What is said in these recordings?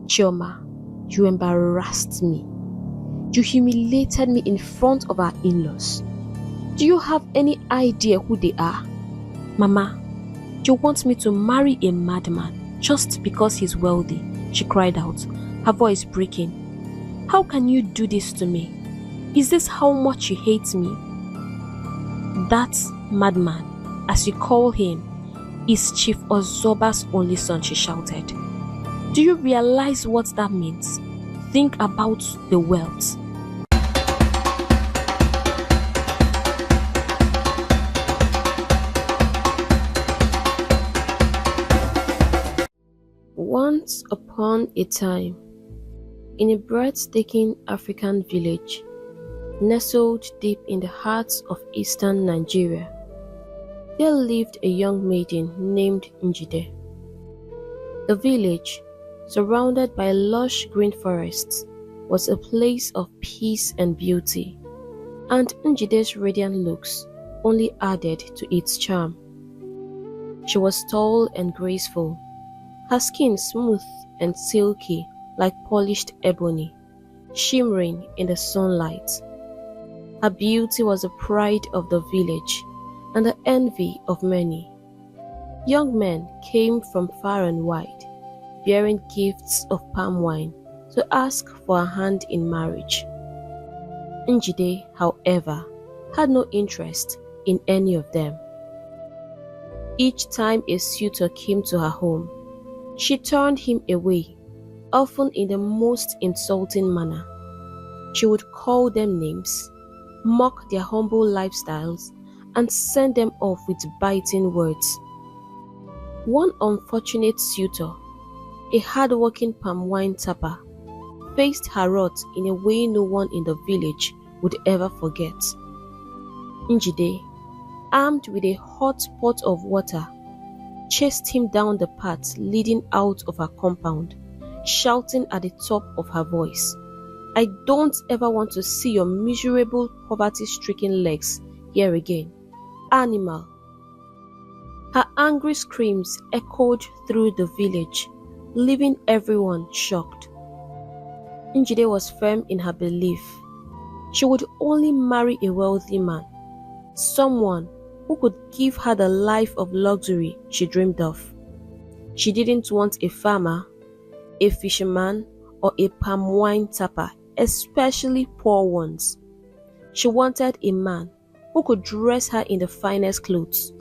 Chioma, you embarrassed me. You humiliated me in front of our in-laws. Do you have any idea who they are? Mama, you want me to marry a madman just because he's wealthy? She cried out, her voice breaking. How can you do this to me? Is this how much you hate me? That madman, as you call him, is Chief Ozoba's only son, she shouted. Do you realize what that means? Think about the wealth. Once upon a time, in a breathtaking African village, nestled deep in the heart of eastern Nigeria, there lived a young maiden named Njide. The village, surrounded by lush green forests, was a place of peace and beauty, and Njide's radiant looks only added to its charm. She was tall and graceful, her skin smooth and silky like polished ebony, shimmering in the sunlight. Her beauty was the pride of the village and the envy of many. Young men came from far and wide, bearing gifts of palm wine to ask for a hand in marriage. Njide, however, had no interest in any of them. Each time a suitor came to her home, she turned him away, often in the most insulting manner. She would call them names, mock their humble lifestyles, and send them off with biting words. One unfortunate suitor, a hard-working palm wine tapper, faced her wrath in a way no one in the village would ever forget. Njide, armed with a hot pot of water, chased him down the path leading out of her compound, shouting at the top of her voice, "I don't ever want to see your miserable, poverty-stricken legs here again, animal." Her angry screams echoed through the village, leaving everyone shocked. Njide was firm in her belief. She would only marry a wealthy man, someone who could give her the life of luxury she dreamed of. She didn't want a farmer, a fisherman, or a palm wine tapper, especially poor ones. She wanted a man who could dress her in the finest clothes,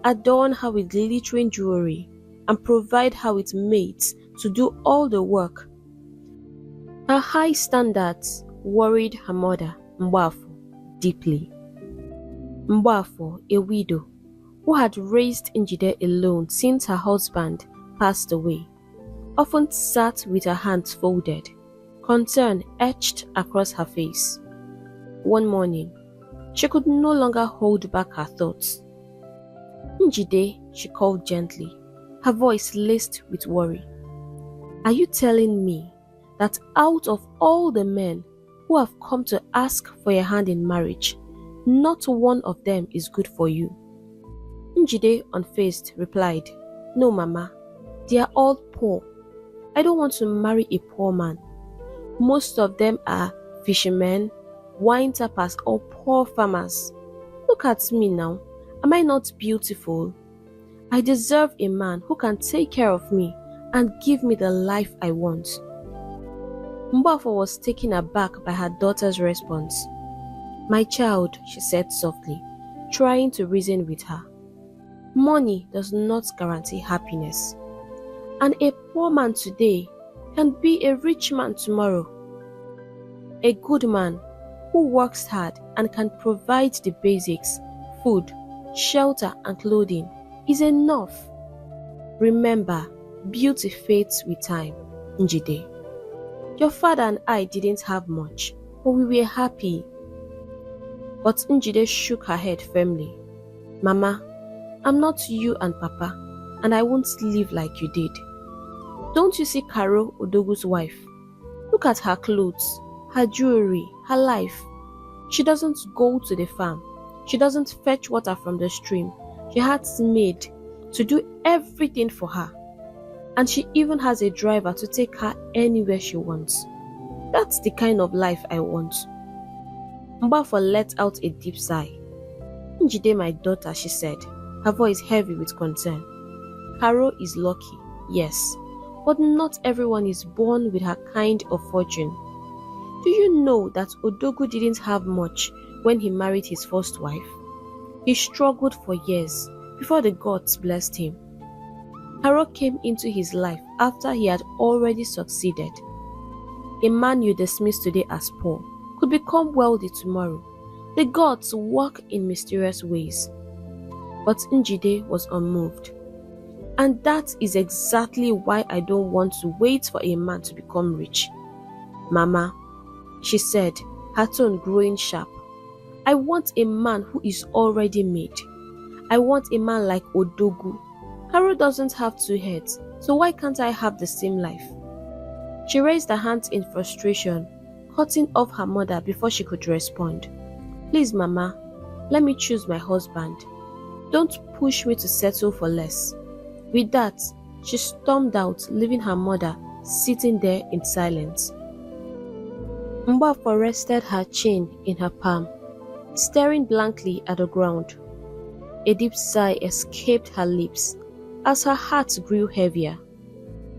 adorn her with glittering jewelry, and provide her with maids to do all the work. Her high standards worried her mother, Mbafo, deeply. Mbafo, a widow, who had raised Njide alone since her husband passed away, often sat with her hands folded, concern etched across her face. One morning, she could no longer hold back her thoughts. "Njide," she called gently, her voice laced with worry. "Are you telling me that out of all the men who have come to ask for your hand in marriage, not one of them is good for you?" Njide, unfazed, replied, "No, Mama, they are all poor. I don't want to marry a poor man. Most of them are fishermen, wine tappers, or poor farmers. Look at me now. Am I not beautiful? I deserve a man who can take care of me and give me the life I want." Mbafo was taken aback by her daughter's response. "My child," she said softly, trying to reason with her, "money does not guarantee happiness. And a poor man today can be a rich man tomorrow. A good man who works hard and can provide the basics, food, shelter, and clothing is enough. Remember, beauty fades with time, Njide. Your father and I didn't have much, but we were happy." But Njide shook her head firmly. "Mama, I'm not you and Papa, and I won't live like you did. Don't you see Caro, Odogu's wife? Look at her clothes, her jewelry, her life. She doesn't go to the farm. She doesn't fetch water from the stream. She has maid to do everything for her. and she even has a driver to take her anywhere she wants. That's the kind of life I want. Mbafor let out a deep sigh. Njide, my daughter, she said, her voice heavy with concern. Caro is lucky, yes, but not everyone is born with her kind of fortune. Do you know that Odogu didn't have much when he married his first wife? He struggled for years before the gods blessed him. Caro came into his life after he had already succeeded. A man you dismiss today as poor could become wealthy tomorrow. The gods work in mysterious ways. But Njide was unmoved. And that is exactly why I don't want to wait for a man to become rich. Mama, she said, her tone growing sharp, I want a man who is already made. I want a man like Odogu. Caro doesn't have two heads, so why can't I have the same life? She raised her hands in frustration, cutting off her mother before she could respond. Please, Mama, let me choose my husband. Don't push me to settle for less. With that, she stormed out, leaving her mother sitting there in silence. Mbafor rested her chin in her palm, staring blankly at the ground. A deep sigh escaped her lips as her heart grew heavier.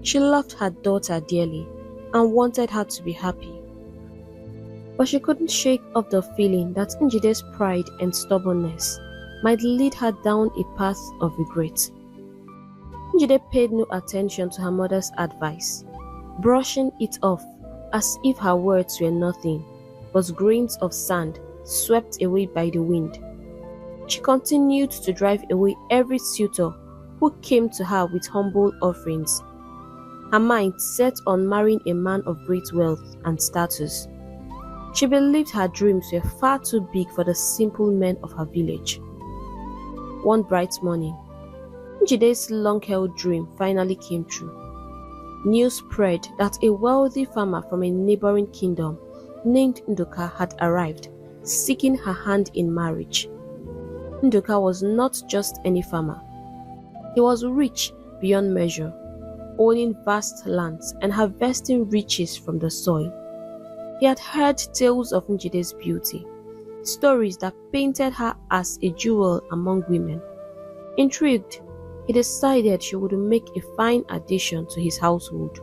She loved her daughter dearly and wanted her to be happy. But she couldn't shake off the feeling that Njide's pride and stubbornness might lead her down a path of regret. Njide paid no attention to her mother's advice, brushing it off as if her words were nothing but grains of sand swept away by the wind. She continued to drive away every suitor who came to her with humble offerings, her mind set on marrying a man of great wealth and status. She believed her dreams were far too big for the simple men of her village. One bright morning, Njide's long-held dream finally came true. News spread that a wealthy farmer from a neighboring kingdom named Nduka had arrived, seeking her hand in marriage. Nduka was not just any farmer. He was rich beyond measure, owning vast lands and harvesting riches from the soil. He had heard tales of Njide's beauty, stories that painted her as a jewel among women. Intrigued, he decided she would make a fine addition to his household.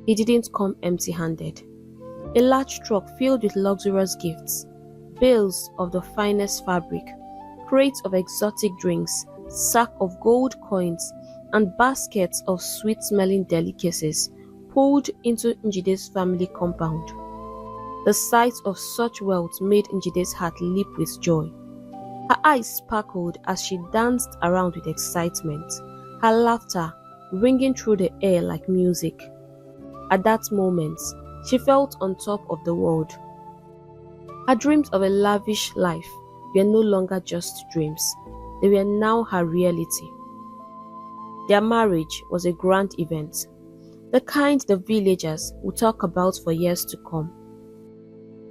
He didn't come empty-handed. A large truck filled with luxurious gifts, bales of the finest fabric, crates of exotic drinks, sacks of gold coins, and baskets of sweet-smelling delicacies pulled into Njide's family compound. The sight of such wealth made Njide's heart leap with joy. Her eyes sparkled as she danced around with excitement, her laughter ringing through the air like music. At that moment, she felt on top of the world. Her dreams of a lavish life were no longer just dreams, they were now her reality. Their marriage was a grand event, the kind the villagers would talk about for years to come.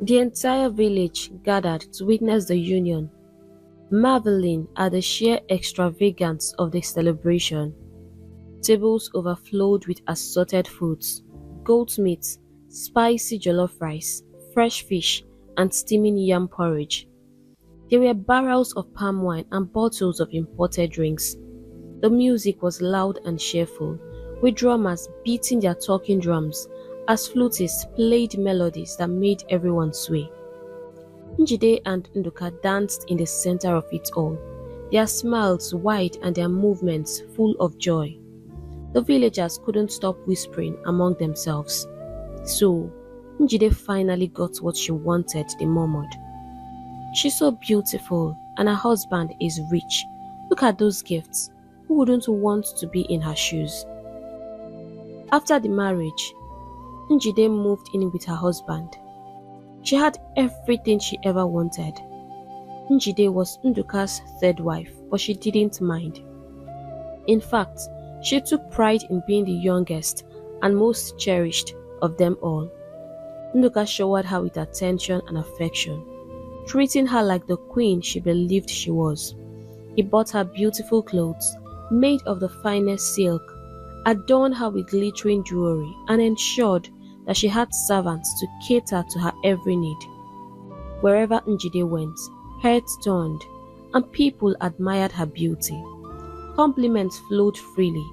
The entire village gathered to witness the union, marveling at the sheer extravagance of the celebration. Tables overflowed with assorted foods, goat meat, spicy jollof rice, fresh fish, and steaming yam porridge. There were barrels of palm wine and bottles of imported drinks. The music was loud and cheerful, with drummers beating their talking drums as flutists played melodies that made everyone sway. Njide and Nduka danced in the center of it all, their smiles wide and their movements full of joy. The villagers couldn't stop whispering among themselves. So, Njide finally got what she wanted, they murmured. She's so beautiful and her husband is rich. Look at those gifts. Who wouldn't want to be in her shoes? After the marriage, Njide moved in with her husband. She had everything she ever wanted. Njide was Nduka's third wife, but she didn't mind. In fact, she took pride in being the youngest and most cherished of them all. Nduka showered her with attention and affection, treating her like the queen she believed she was. He bought her beautiful clothes, made of the finest silk, adorned her with glittering jewelry, and ensured that she had servants to cater to her every need. Wherever Njide went, heads turned, and people admired her beauty. Compliments flowed freely,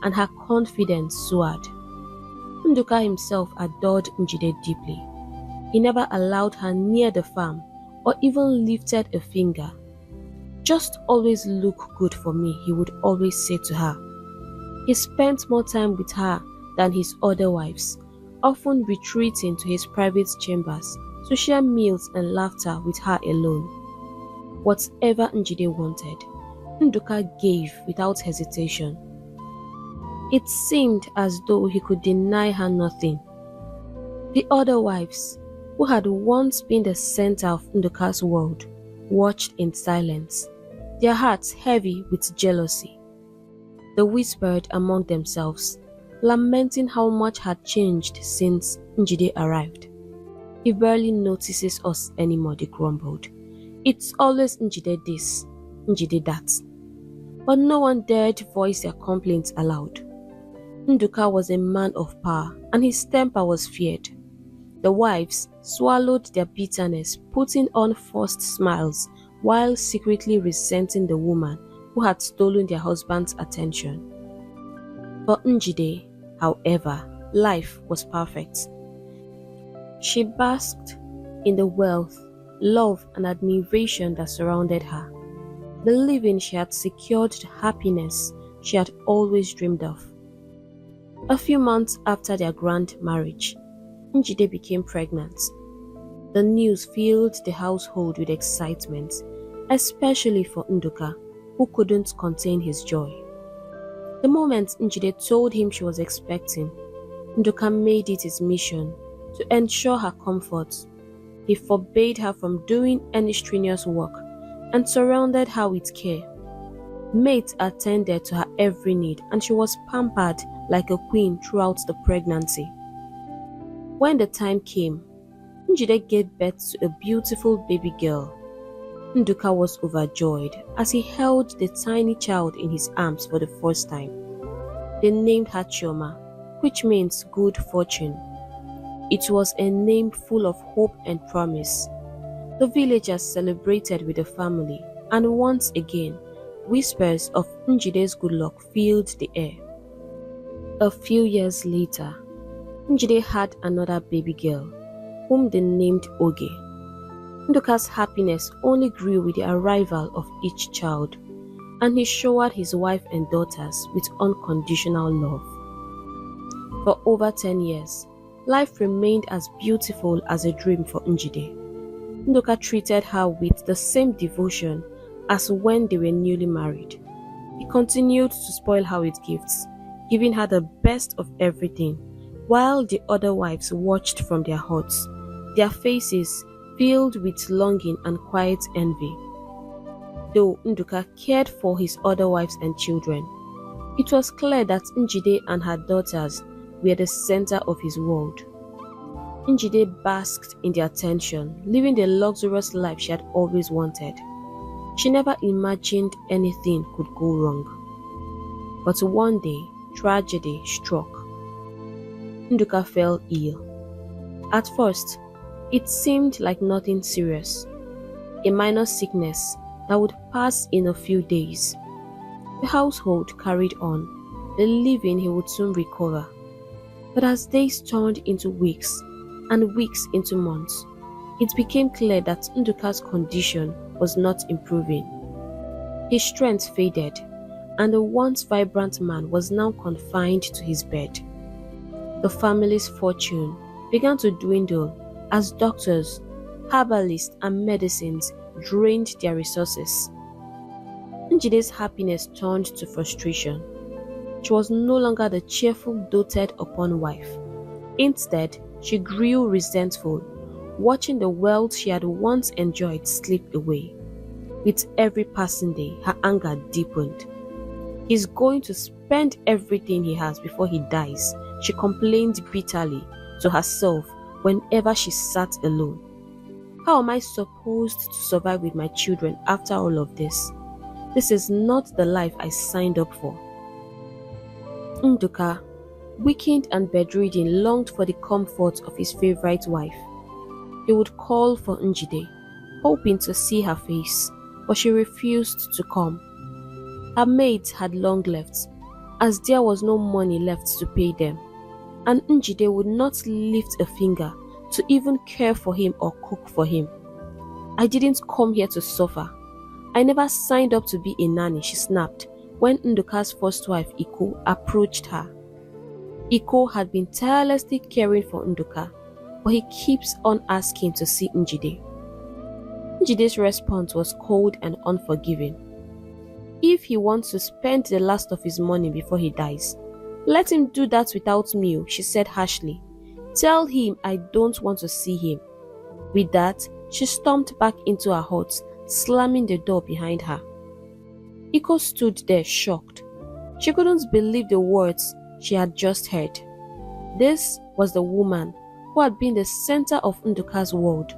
and her confidence soared. Nduka himself adored Njide deeply. He never allowed her near the farm or even lifted a finger. "Just always look good for me," he would always say to her. He spent more time with her than his other wives, often retreating to his private chambers to share meals and laughter with her alone. Whatever Njide wanted, Nduka gave without hesitation. It seemed as though he could deny her nothing. The other wives, who had once been the center of Nduka's world, watched in silence, their hearts heavy with jealousy. They whispered among themselves, lamenting how much had changed since Njide arrived. "He barely notices us anymore," they grumbled. "It's always Njide this, Njide that." But no one dared voice their complaints aloud. Nduka was a man of power, and his temper was feared. The wives swallowed their bitterness, putting on forced smiles while secretly resenting the woman who had stolen their husband's attention. For Njide, however, life was perfect. She basked in the wealth, love, and admiration that surrounded her, believing she had secured the happiness she had always dreamed of. A few months after their grand marriage, Njide became pregnant. The news filled the household with excitement, especially for Nduka, who couldn't contain his joy. The moment Njide told him she was expecting, Nduka made it his mission to ensure her comfort. He forbade her from doing any strenuous work and surrounded her with care. Maids attended to her every need, and she was pampered like a queen throughout the pregnancy. When the time came, Njide gave birth to a beautiful baby girl. Nduka was overjoyed as he held the tiny child in his arms for the first time. They named her Chioma, which means good fortune. It was a name full of hope and promise. The villagers celebrated with the family, and once again, whispers of Njide's good luck filled the air. A few years later, Njide had another baby girl, whom they named Oge. Nduka's happiness only grew with the arrival of each child, and he showered his wife and daughters with unconditional love. For over 10 years, life remained as beautiful as a dream for Njide. Nduka treated her with the same devotion as when they were newly married. He continued to spoil her with gifts, giving her the best of everything, while the other wives watched from their huts, their faces filled with longing and quiet envy. Though Nduka cared for his other wives and children, it was clear that Njide and her daughters were the center of his world. Njide basked in their attention, living the luxurious life she had always wanted. She never imagined anything could go wrong. But one day, tragedy struck. Nduka fell ill. At first, it seemed like nothing serious, a minor sickness that would pass in a few days. The household carried on, believing he would soon recover. But as days turned into weeks, and weeks into months, it became clear that Nduka's condition was not improving. His strength faded, and the once vibrant man was now confined to his bed. The family's fortune began to dwindle as doctors, herbalists, and medicines drained their resources. Njide's happiness turned to frustration. She was no longer the cheerful, doted upon wife. Instead, she grew resentful, watching the wealth she had once enjoyed slip away. With every passing day, her anger deepened. "He's going to spend everything he has before he dies," she complained bitterly to herself whenever she sat alone. "How am I supposed to survive with my children after all of this? This is not the life I signed up for." Nduka, weakened and bedridden, longed for the comfort of his favorite wife. He would call for Njide, hoping to see her face, but she refused to come. Her maids had long left, as there was no money left to pay them, and Njide would not lift a finger to even care for him or cook for him. "I didn't come here to suffer. I never signed up to be a nanny," she snapped when Nduka's first wife, Iko, approached her. Iko had been tirelessly caring for Nduka, but he keeps on asking to see Njide. Njide's response was cold and unforgiving. "If he wants to spend the last of his money before he dies, let him do that without me," she said harshly. "Tell him I don't want to see him." With that, she stormed back into her hut, slamming the door behind her. Iko stood there shocked. She couldn't believe the words she had just heard. This was the woman who had been the center of Nduka's world,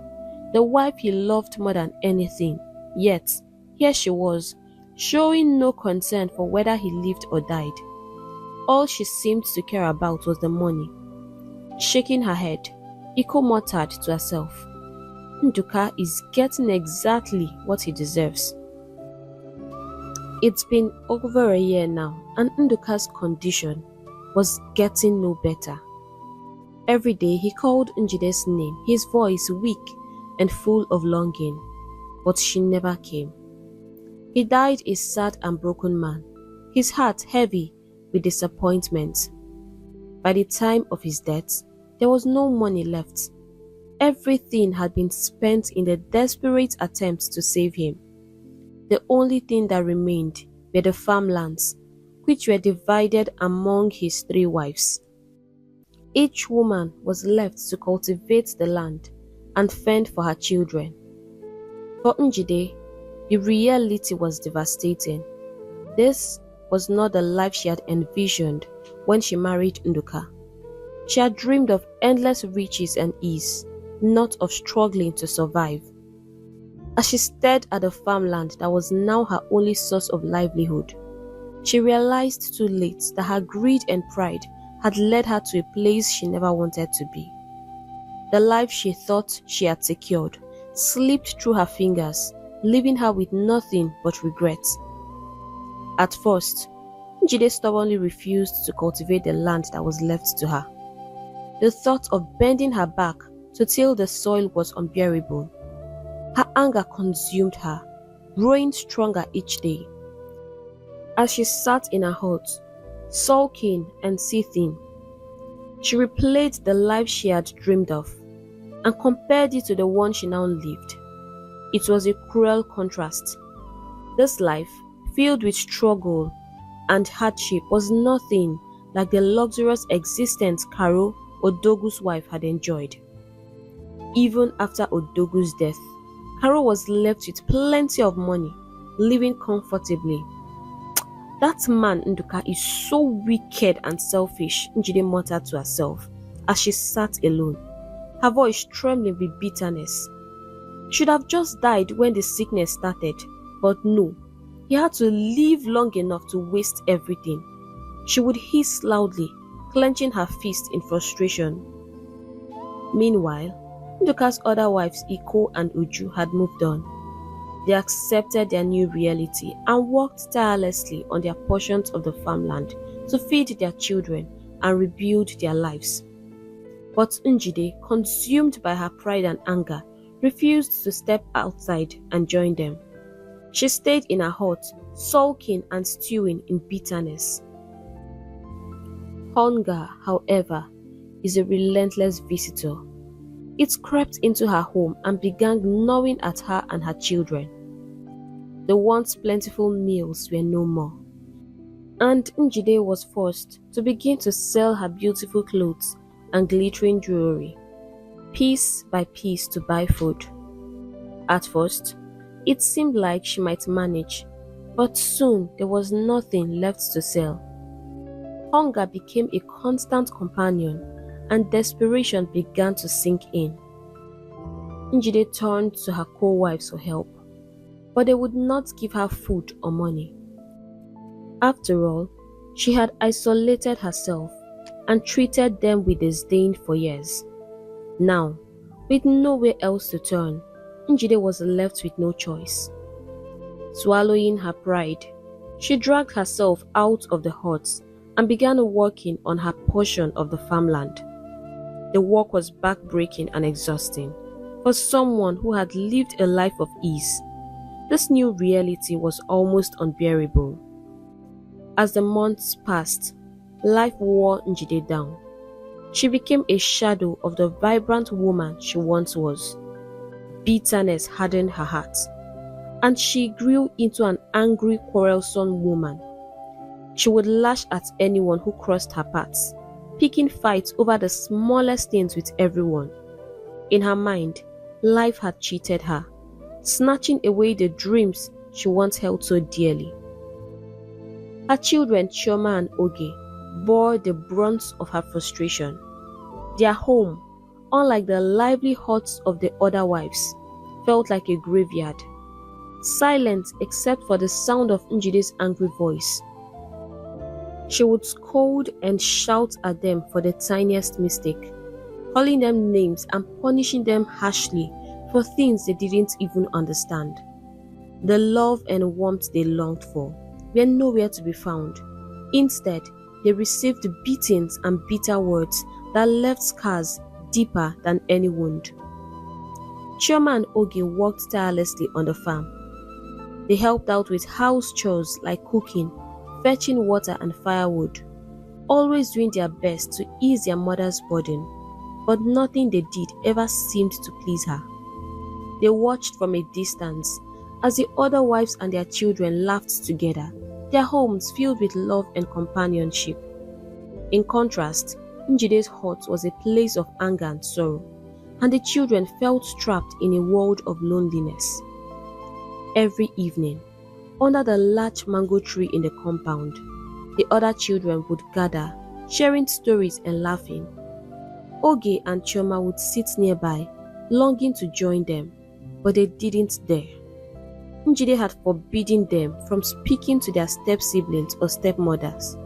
the wife he loved more than anything. Yet, here she was, showing no concern for whether he lived or died. All she seemed to care about was the money. Shaking her head, Iko muttered to herself, "Nduka is getting exactly what he deserves." It's been over a year now, and Nduka's condition was getting no better. Every day he called Njide's name, his voice weak and full of longing, but she never came. He died a sad and broken man, his heart heavy with disappointment. By the time of his death, there was no money left. Everything had been spent in the desperate attempts to save him. The only thing that remained were the farmlands, which were divided among his 3 wives. Each woman was left to cultivate the land and fend for her children. For Njide, the reality was devastating. This was not the life she had envisioned when she married Nduka. She had dreamed of endless riches and ease, not of struggling to survive. As she stared at the farmland that was now her only source of livelihood, she realized too late that her greed and pride had led her to a place she never wanted to be. The life she thought she had secured slipped through her fingers, leaving her with nothing but regret. At first, Njide stubbornly refused to cultivate the land that was left to her. The thought of bending her back to till the soil was unbearable. Her anger consumed her, growing stronger each day. As she sat in her hut, sulking and seething, she replayed the life she had dreamed of and compared it to the one she now lived. It was a cruel contrast. This life, filled with struggle and hardship, was nothing like the luxurious existence Caro, Odogu's wife, had enjoyed. Even after Odogu's death, Caro was left with plenty of money, living comfortably. "That man Nduka is so wicked and selfish," Njide muttered to herself as she sat alone, her voice trembling with bitterness. Should have just died when the sickness started, but no, he had to live long enough to waste everything. She would hiss loudly, clenching her fist in frustration. Meanwhile, Nduka's other wives, Iko and Uju, had moved on. They accepted their new reality and worked tirelessly on their portions of the farmland to feed their children and rebuild their lives. But Njide, consumed by her pride and anger, refused to step outside and join them. She stayed in her hut, sulking and stewing in bitterness. Hunger, however, is a relentless visitor. It crept into her home and began gnawing at her and her children. The once plentiful meals were no more, and Njide was forced to begin to sell her beautiful clothes and glittering jewelry, piece by piece, to buy food. At first, it seemed like she might manage, but soon there was nothing left to sell. Hunger became a constant companion, and desperation began to sink in. Njide turned to her co-wives for help, but they would not give her food or money. After all, She had isolated herself and treated them with disdain for years. Now, with nowhere else to turn, Njide was left with no choice. Swallowing her pride, she dragged herself out of the hut and began working on her portion of the farmland. The work was backbreaking and exhausting. For someone who had lived a life of ease, this new reality was almost unbearable. As the months passed, life wore Njide down. She became a shadow of the vibrant woman she once was. Bitterness hardened her heart, and she grew into an angry, quarrelsome woman. She would lash at anyone who crossed her paths, picking fights over the smallest things with everyone. In her mind, life had cheated her, snatching away the dreams she once held so dearly. Her children, Chioma and Oge, bore the brunt of her frustration. Their home, unlike the lively huts of the other wives, felt like a graveyard, silent except for the sound of Njide's angry voice. She would scold and shout at them for the tiniest mistake, calling them names and punishing them harshly for things they didn't even understand. The love and warmth they longed for were nowhere to be found. Instead, they received beatings and bitter words that left scars deeper than any wound. Chioma and Oge worked tirelessly on the farm. They helped out with house chores like cooking, fetching water and firewood, always doing their best to ease their mother's burden, but nothing they did ever seemed to please her. They watched from a distance as the other wives and their children laughed together, their homes filled with love and companionship. In contrast, Njide's hut was a place of anger and sorrow, and the children felt trapped in a world of loneliness. Every evening, under the large mango tree in the compound, the other children would gather, sharing stories and laughing. Oge and Chioma would sit nearby, longing to join them, but they didn't dare. Njide had forbidden them from speaking to their step-siblings or stepmothers.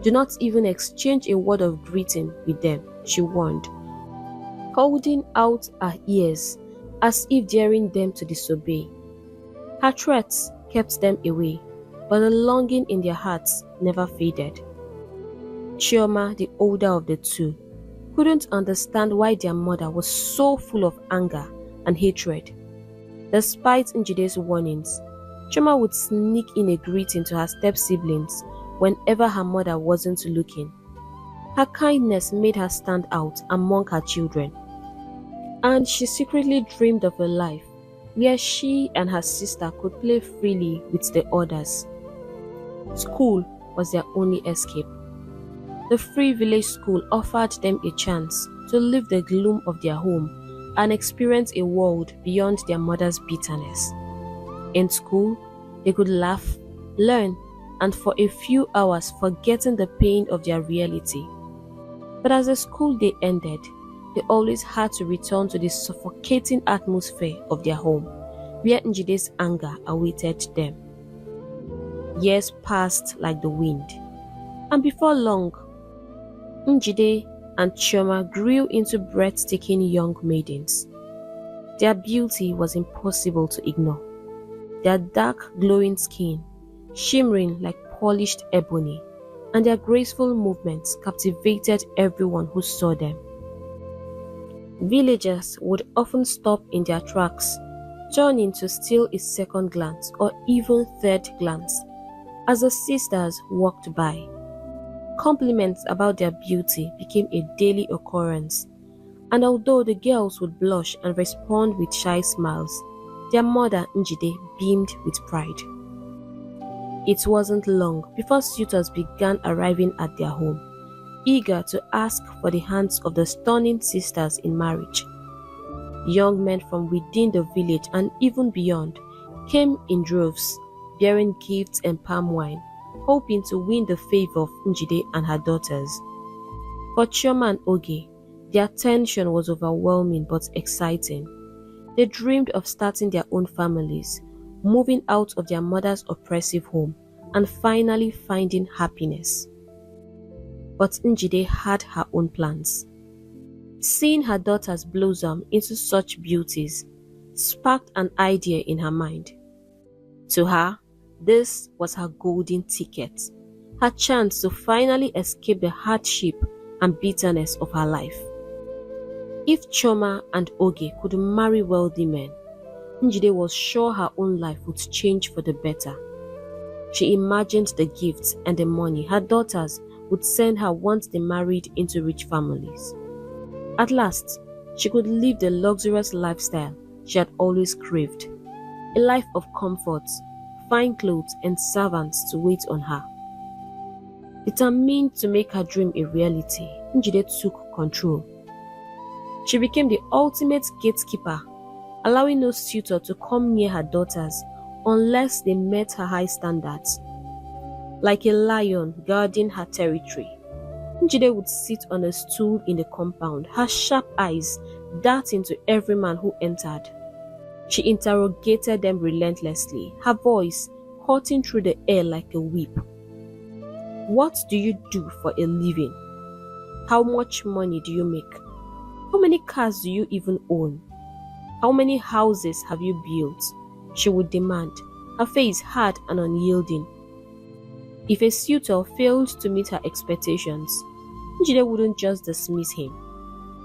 Do not even exchange a word of greeting with them, she warned, holding out her ears as if daring them to disobey. Her threats kept them away, but the longing in their hearts never faded. Chioma, the older of the two, couldn't understand why their mother was so full of anger and hatred. Despite Njide's warnings, Chioma would sneak in a greeting to her step-siblings whenever her mother wasn't looking. Her kindness made her stand out among her children, and she secretly dreamed of a life where she and her sister could play freely with the others. School was their only escape. The free village school offered them a chance to leave the gloom of their home and experience a world beyond their mother's bitterness. In school, they could laugh, learn, and for a few hours forgetting the pain of their reality. But as the school day ended, they always had to return to the suffocating atmosphere of their home, where Njide's anger awaited them. Years passed like the wind, and before long, Njide and Chioma grew into breathtaking young maidens. Their beauty was impossible to ignore. Their dark, glowing skin, shimmering like polished ebony, and their graceful movements captivated everyone who saw them. Villagers would often stop in their tracks, turning to steal a second glance or even third glance as the sisters walked by. Compliments about their beauty became a daily occurrence, and although the girls would blush and respond with shy smiles, their mother Njide beamed with pride. It wasn't long before suitors began arriving at their home, eager to ask for the hands of the stunning sisters in marriage. Young men from within the village and even beyond came in droves, bearing gifts and palm wine, hoping to win the favor of Njide and her daughters. For Chioma and Oge, their tension was overwhelming but exciting. They dreamed of starting their own families, moving out of their mother's oppressive home, and finally finding happiness. But Njide had her own plans. Seeing her daughters blossom into such beauties sparked an idea in her mind. To her, this was her golden ticket, her chance to finally escape the hardship and bitterness of her life. If Chioma and Oge could marry wealthy men, Njide was sure her own life would change for the better. She imagined the gifts and the money her daughters would send her once they married into rich families. At last, she could live the luxurious lifestyle she had always craved, a life of comfort, fine clothes and servants to wait on her. Determined to make her dream a reality, Njide took control. She became the ultimate gatekeeper, allowing no suitor to come near her daughters unless they met her high standards. Like a lion guarding her territory, Njide would sit on a stool in the compound, her sharp eyes darting to every man who entered. She interrogated them relentlessly, her voice cutting through the air like a whip. What do you do for a living? How much money do you make? How many cars do you even own? How many houses have you built? She would demand, her face hard and unyielding. If a suitor failed to meet her expectations, Njide wouldn't just dismiss him.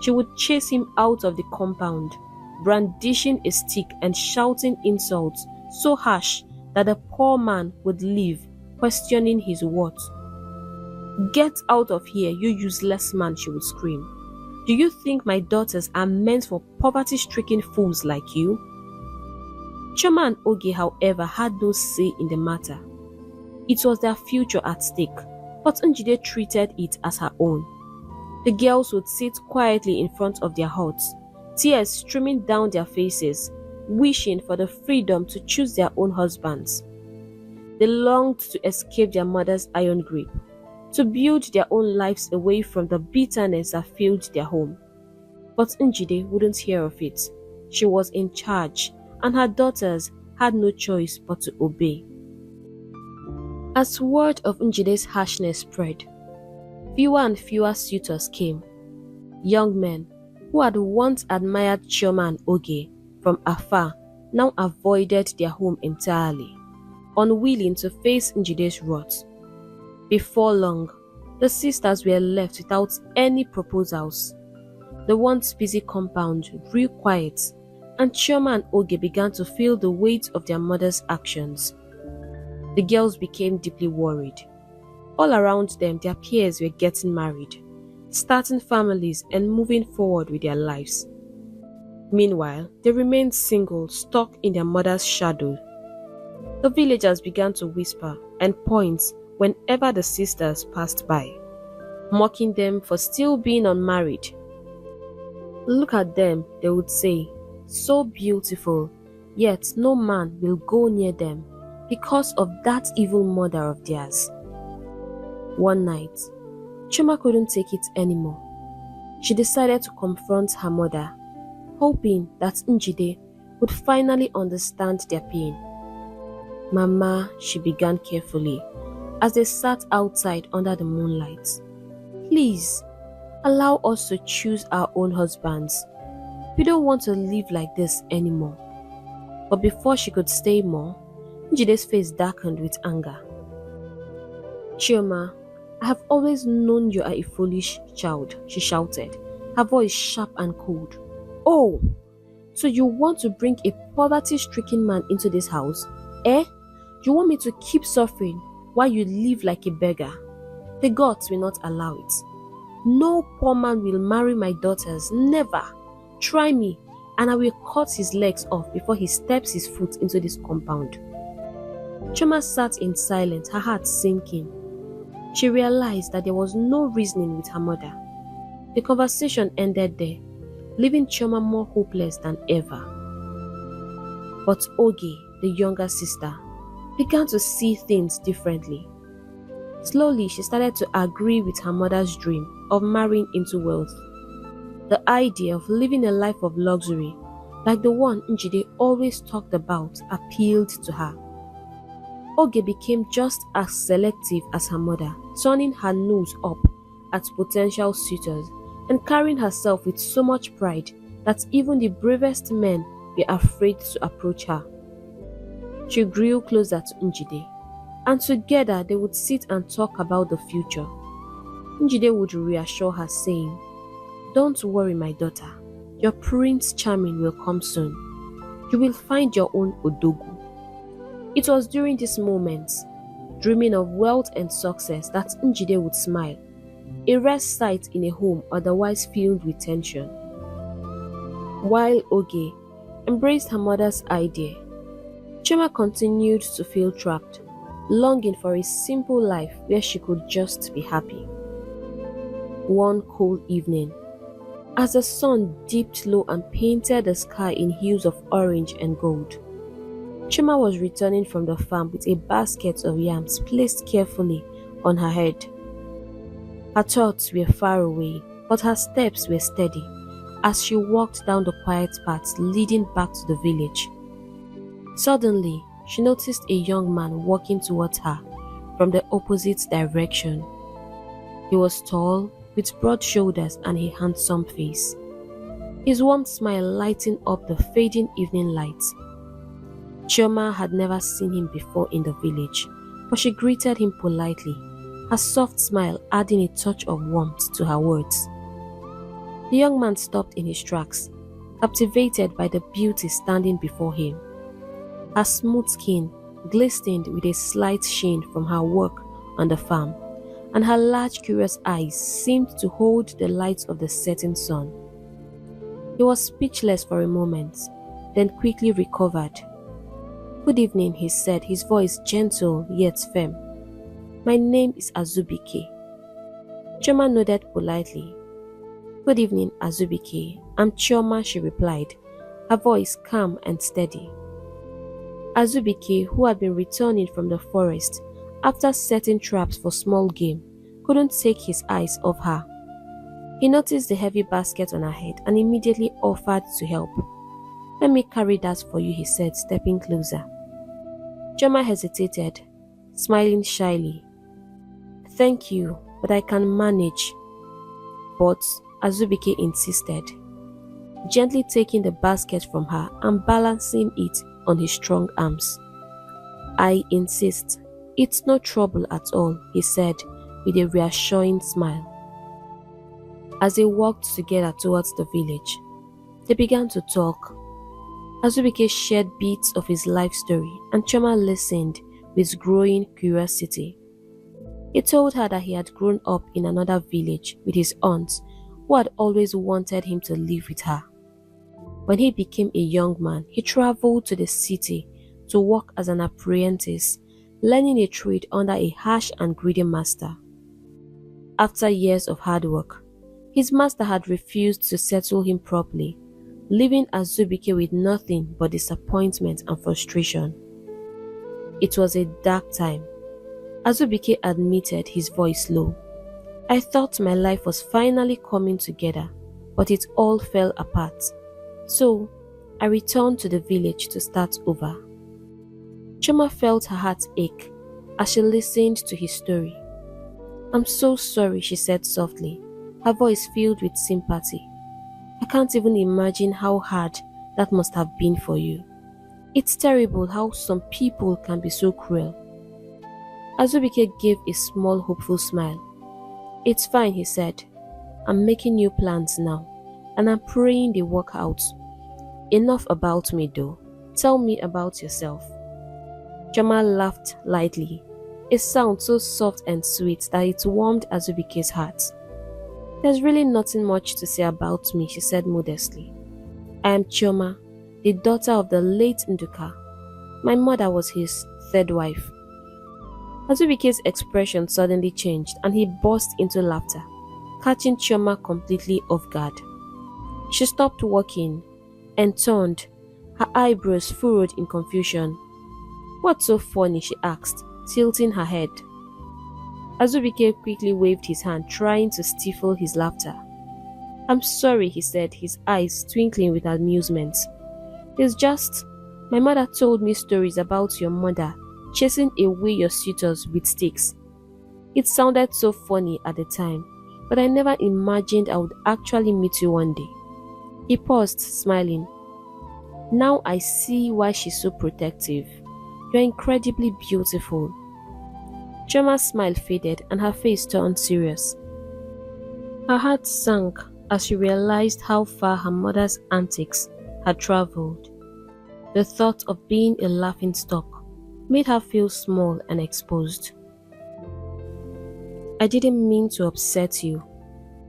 She would chase him out of the compound, brandishing a stick and shouting insults so harsh that the poor man would leave, questioning his worth. "Get out of here, you useless man," she would scream. "Do you think my daughters are meant for poverty-stricken fools like you?" Chioma and Oge, however, had no say in the matter. It was their future at stake, but Njide treated it as her own. The girls would sit quietly in front of their huts, tears streaming down their faces, wishing for the freedom to choose their own husbands. They longed to escape their mother's iron grip, to build their own lives away from the bitterness that filled their home. But Njide wouldn't hear of it. She was in charge, and her daughters had no choice but to obey. As word of Njide's harshness spread, fewer and fewer suitors came. Young men who had once admired Chioma and Oge from afar now avoided their home entirely, unwilling to face Njide's wrath. Before long, the sisters were left without any proposals. The once busy compound grew quiet, and Chioma and Oge began to feel the weight of their mother's actions. The girls became deeply worried. All around them, their peers were getting married, starting families and moving forward with their lives. Meanwhile, they remained single, stuck in their mother's shadow. The villagers began to whisper and point whenever the sisters passed by, mocking them for still being unmarried. "Look at them," they would say, "so beautiful, yet no man will go near them because of that evil mother of theirs." One night, Chioma couldn't take it anymore. She decided to confront her mother, hoping that Njide would finally understand their pain. "Mama," she began carefully, as they sat outside under the moonlight, "please, allow us to choose our own husbands. We don't want to live like this anymore." But before she could say more, Njide's face darkened with anger. "Chioma, I have always known you are a foolish child," she shouted, her voice sharp and cold. "Oh, so you want to bring a poverty-stricken man into this house? Eh? You want me to keep suffering while you live like a beggar? The gods will not allow it. No poor man will marry my daughters, never. Try me, and I will cut his legs off before he steps his foot into this compound." Chioma sat in silence, her heart sinking. She realized that there was no reasoning with her mother. The conversation ended there, leaving Chioma more hopeless than ever. But Oge, the younger sister, began to see things differently. Slowly, she started to agree with her mother's dream of marrying into wealth. The idea of living a life of luxury, like the one Njide always talked about, appealed to her. Oge became just as selective as her mother, turning her nose up at potential suitors and carrying herself with so much pride that even the bravest men were afraid to approach her. She grew closer to Njide, and together they would sit and talk about the future. Njide would reassure her, saying, "Don't worry, my daughter. Your Prince Charming will come soon. You will find your own Odogu." It was during these moments, dreaming of wealth and success, that Njide would smile, a rare sight in a home otherwise filled with tension. While Oge embraced her mother's idea, Chioma continued to feel trapped, longing for a simple life where she could just be happy. One cool evening, as the sun dipped low and painted the sky in hues of orange and gold, Chioma was returning from the farm with a basket of yams placed carefully on her head. Her thoughts were far away, but her steps were steady as she walked down the quiet path leading back to the village. Suddenly, she noticed a young man walking towards her from the opposite direction. He was tall, with broad shoulders and a handsome face, his warm smile lighting up the fading evening light. Chioma had never seen him before in the village, but she greeted him politely, her soft smile adding a touch of warmth to her words. The young man stopped in his tracks, captivated by the beauty standing before him. Her smooth skin glistened with a slight sheen from her work on the farm, and her large curious eyes seemed to hold the light of the setting sun. He was speechless for a moment, then quickly recovered. "Good evening," he said, his voice gentle yet firm. "My name is Azubike." Chioma nodded politely. "Good evening, Azubike. I'm Chioma," she replied, her voice calm and steady. Azubike, who had been returning from the forest after setting traps for small game, couldn't take his eyes off her. He noticed the heavy basket on her head and immediately offered to help. "Let me carry that for you," he said, stepping closer. Chioma hesitated, smiling shyly. "Thank you, but I can manage." But Azubike insisted, gently taking the basket from her and balancing it on his strong arms. "I insist. It's no trouble at all," he said with a reassuring smile. As they walked together towards the village, they began to talk. Azubike shared bits of his life story and Chioma listened with growing curiosity. He told her that he had grown up in another village with his aunt, who had always wanted him to live with her. When he became a young man, he traveled to the city to work as an apprentice, learning a trade under a harsh and greedy master. After years of hard work, his master had refused to settle him properly, leaving Azubike with nothing but disappointment and frustration. It was a dark time. Azubike admitted, his voice low. "I thought my life was finally coming together, but it all fell apart. So, I returned to the village to start over." Chioma felt her heart ache as she listened to his story. "I'm so sorry," she said softly, her voice filled with sympathy. "I can't even imagine how hard that must have been for you. It's terrible how some people can be so cruel." Azubike gave a small hopeful smile. "It's fine," he said. "I'm making new plans now, and I'm praying they work out. Enough about me though. Tell me about yourself." Chioma laughed lightly, a sound so soft and sweet that it warmed Azubike's heart. "There's really nothing much to say about me," she said modestly. "I am Chioma, the daughter of the late Nduka. My mother was his third wife." Azubike's expression suddenly changed and he burst into laughter, catching Chioma completely off guard. She stopped walking and turned, her eyebrows furrowed in confusion. "What's so funny?" she asked, tilting her head. Azubike quickly waved his hand, trying to stifle his laughter. "I'm sorry," he said, his eyes twinkling with amusement. "It's just, my mother told me stories about your mother chasing away your suitors with sticks. It sounded so funny at the time, but I never imagined I would actually meet you one day. He paused, smiling. Now I see why she's so protective. You're incredibly beautiful. Chiyoma's smile faded and her face turned serious. Her heart sank as she realized how far her mother's antics had traveled. The thought of being a laughingstock made her feel small and exposed. I didn't mean to upset you,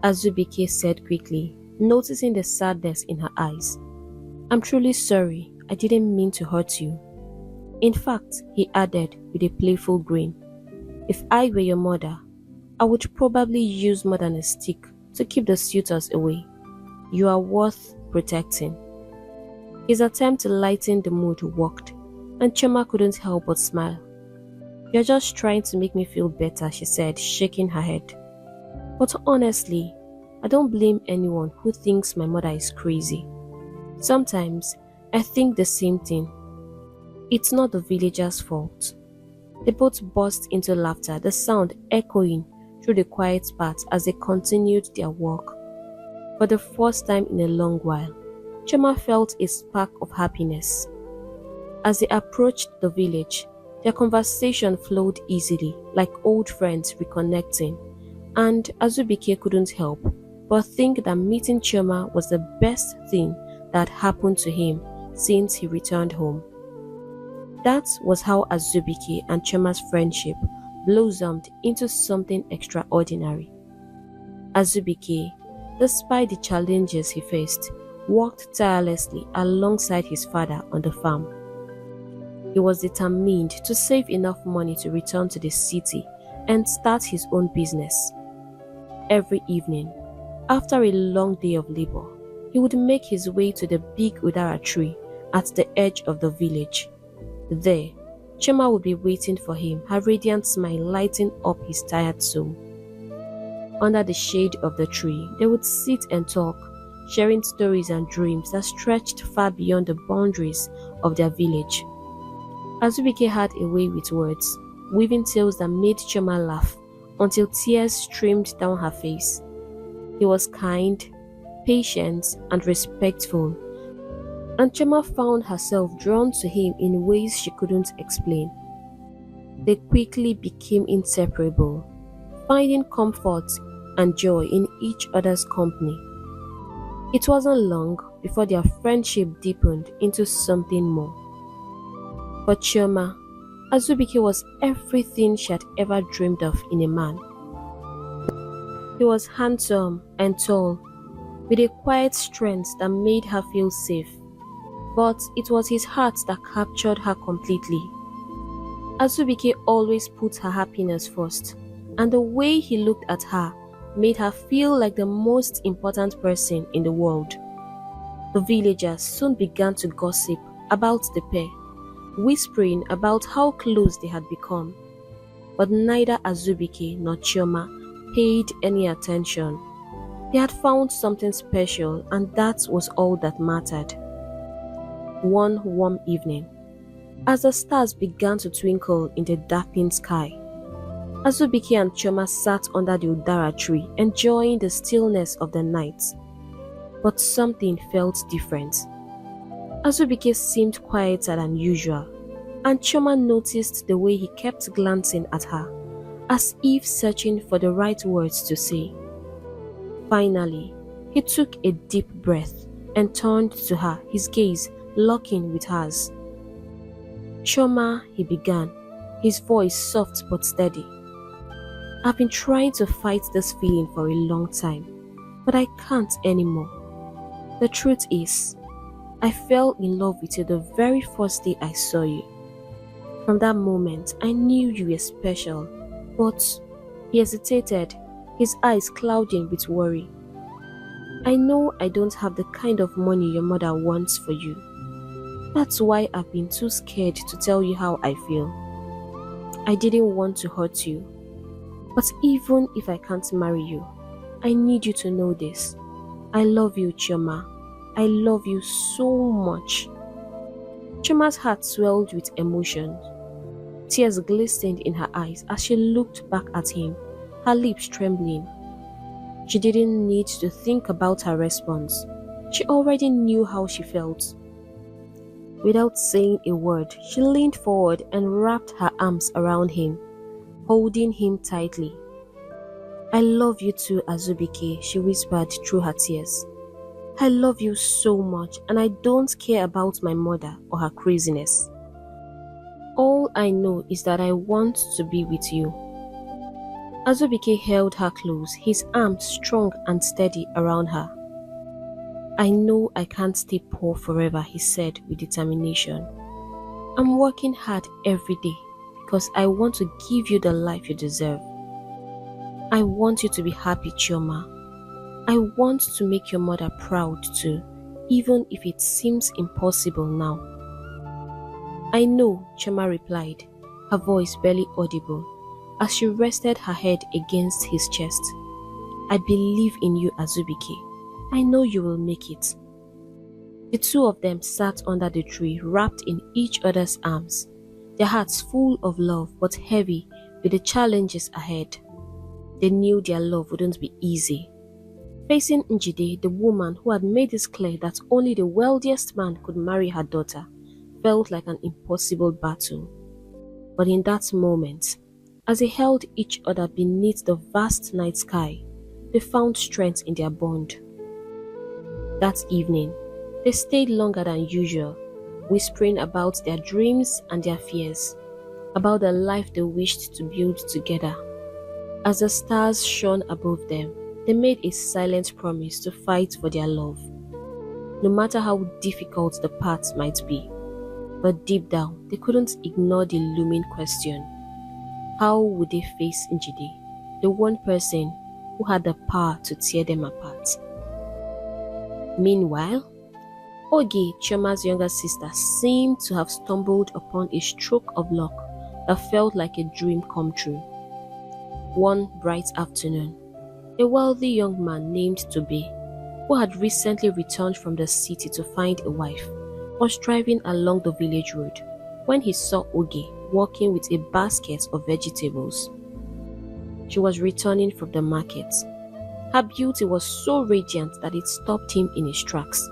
Azubike said quickly, noticing the sadness in her eyes. I'm truly sorry, I didn't mean to hurt you. In fact, he added with a playful grin, if I were your mother, I would probably use more than a stick to keep the suitors away. You are worth protecting. His attempt to lighten the mood worked, and Chioma couldn't help but smile. You're just trying to make me feel better, she said, shaking her head. But honestly, I don't blame anyone who thinks my mother is crazy. Sometimes, I think the same thing. It's not the villagers' fault. They both burst into laughter, the sound echoing through the quiet part as they continued their walk. For the first time in a long while, Chioma felt a spark of happiness. As they approached the village, their conversation flowed easily, like old friends reconnecting, and Azubike couldn't help but think that meeting Chioma was the best thing that happened to him since he returned home. That was how Azubike and Chioma's friendship blossomed into something extraordinary. Azubike, despite the challenges he faced, worked tirelessly alongside his father on the farm. He was determined to save enough money to return to the city and start his own business. Every evening, after a long day of labor, he would make his way to the big udara tree at the edge of the village. There, Chioma would be waiting for him, her radiant smile lighting up his tired soul. Under the shade of the tree, they would sit and talk, sharing stories and dreams that stretched far beyond the boundaries of their village. Azubike had a way with words, weaving tales that made Chioma laugh until tears streamed down her face. He was kind, patient, and respectful, and Chioma found herself drawn to him in ways she couldn't explain. They quickly became inseparable, finding comfort and joy in each other's company. It wasn't long before their friendship deepened into something more. For Chioma, Azubike was everything she had ever dreamed of in a man. He was handsome and tall, with a quiet strength that made her feel safe. But it was his heart that captured her completely. Azubike always put her happiness first, and the way he looked at her made her feel like the most important person in the world. The villagers soon began to gossip about the pair, whispering about how close they had become. But neither Azubike nor Chioma paid any attention. They had found something special, and that was all that mattered. One warm evening, as the stars began to twinkle in the darkening sky, Azubike and Chioma sat under the udara tree, enjoying the stillness of the night. But something felt different. Azubike seemed quieter than usual, and Chioma noticed the way he kept glancing at her, as if searching for the right words to say. Finally, he took a deep breath and turned to her, his gaze locking with hers. Chioma, he began, his voice soft but steady. I've been trying to fight this feeling for a long time, but I can't anymore. The truth is, I fell in love with you the very first day I saw you. From that moment, I knew you were special, but he hesitated, his eyes clouding with worry. I know I don't have the kind of money your mother wants for you. That's why I've been too scared to tell you how I feel. I didn't want to hurt you. But even if I can't marry you, I need you to know this. I love you, Chioma. I love you so much. Chioma's heart swelled with emotion. Tears glistened in her eyes as she looked back at him, her lips trembling. She didn't need to think about her response. She already knew how she felt. Without saying a word, she leaned forward and wrapped her arms around him, holding him tightly. "I love you too, Azubike," she whispered through her tears. "I love you so much, and I don't care about my mother or her craziness. All I know is that I want to be with you." Azubike held her close, his arms strong and steady around her. "I know I can't stay poor forever," he said with determination. "I'm working hard every day because I want to give you the life you deserve. I want you to be happy, Chioma. I want to make your mother proud too, even if it seems impossible now." "I know," Chioma replied, her voice barely audible, as she rested her head against his chest. "I believe in you, Azubike. I know you will make it." The two of them sat under the tree, wrapped in each other's arms, their hearts full of love but heavy with the challenges ahead. They knew their love wouldn't be easy. Facing Njide, the woman who had made it clear that only the wealthiest man could marry her daughter, felt like an impossible battle. But in that moment, as they held each other beneath the vast night sky, they found strength in their bond. That evening, they stayed longer than usual, whispering about their dreams and their fears, about the life they wished to build together. As the stars shone above them, they made a silent promise to fight for their love, no matter how difficult the path might be. But deep down, they couldn't ignore the looming question: how would they face Njide, the one person who had the power to tear them apart? Meanwhile, Oge, Chioma's younger sister, seemed to have stumbled upon a stroke of luck that felt like a dream come true. One bright afternoon, a wealthy young man named Tobe, who had recently returned from the city to find a wife, was driving along the village road when he saw Oge walking with a basket of vegetables. She was returning from the market. Her beauty was so radiant that it stopped him in his tracks.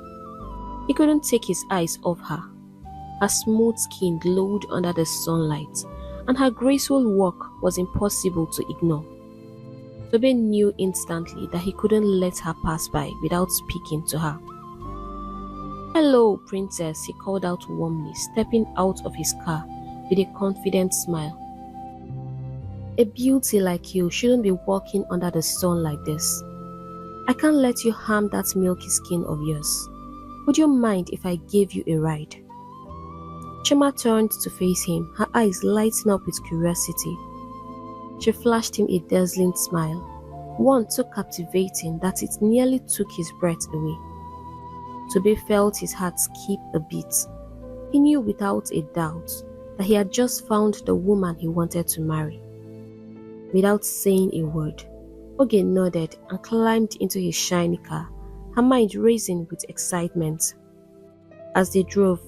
He couldn't take his eyes off her. Her smooth skin glowed under the sunlight, and her graceful walk was impossible to ignore. Tobe knew instantly that he couldn't let her pass by without speaking to her. "Hello, princess," he called out warmly, stepping out of his car with a confident smile. "A beauty like you shouldn't be walking under the sun like this. I can't let you harm that milky skin of yours. Would you mind if I gave you a ride?" Chioma turned to face him, her eyes lighting up with curiosity. She flashed him a dazzling smile, one so captivating that it nearly took his breath away. Tobe felt his heart skip a beat. He knew without a doubt that he had just found the woman he wanted to marry. Without saying a word, Oge nodded and climbed into his shiny car, her mind racing with excitement. As they drove,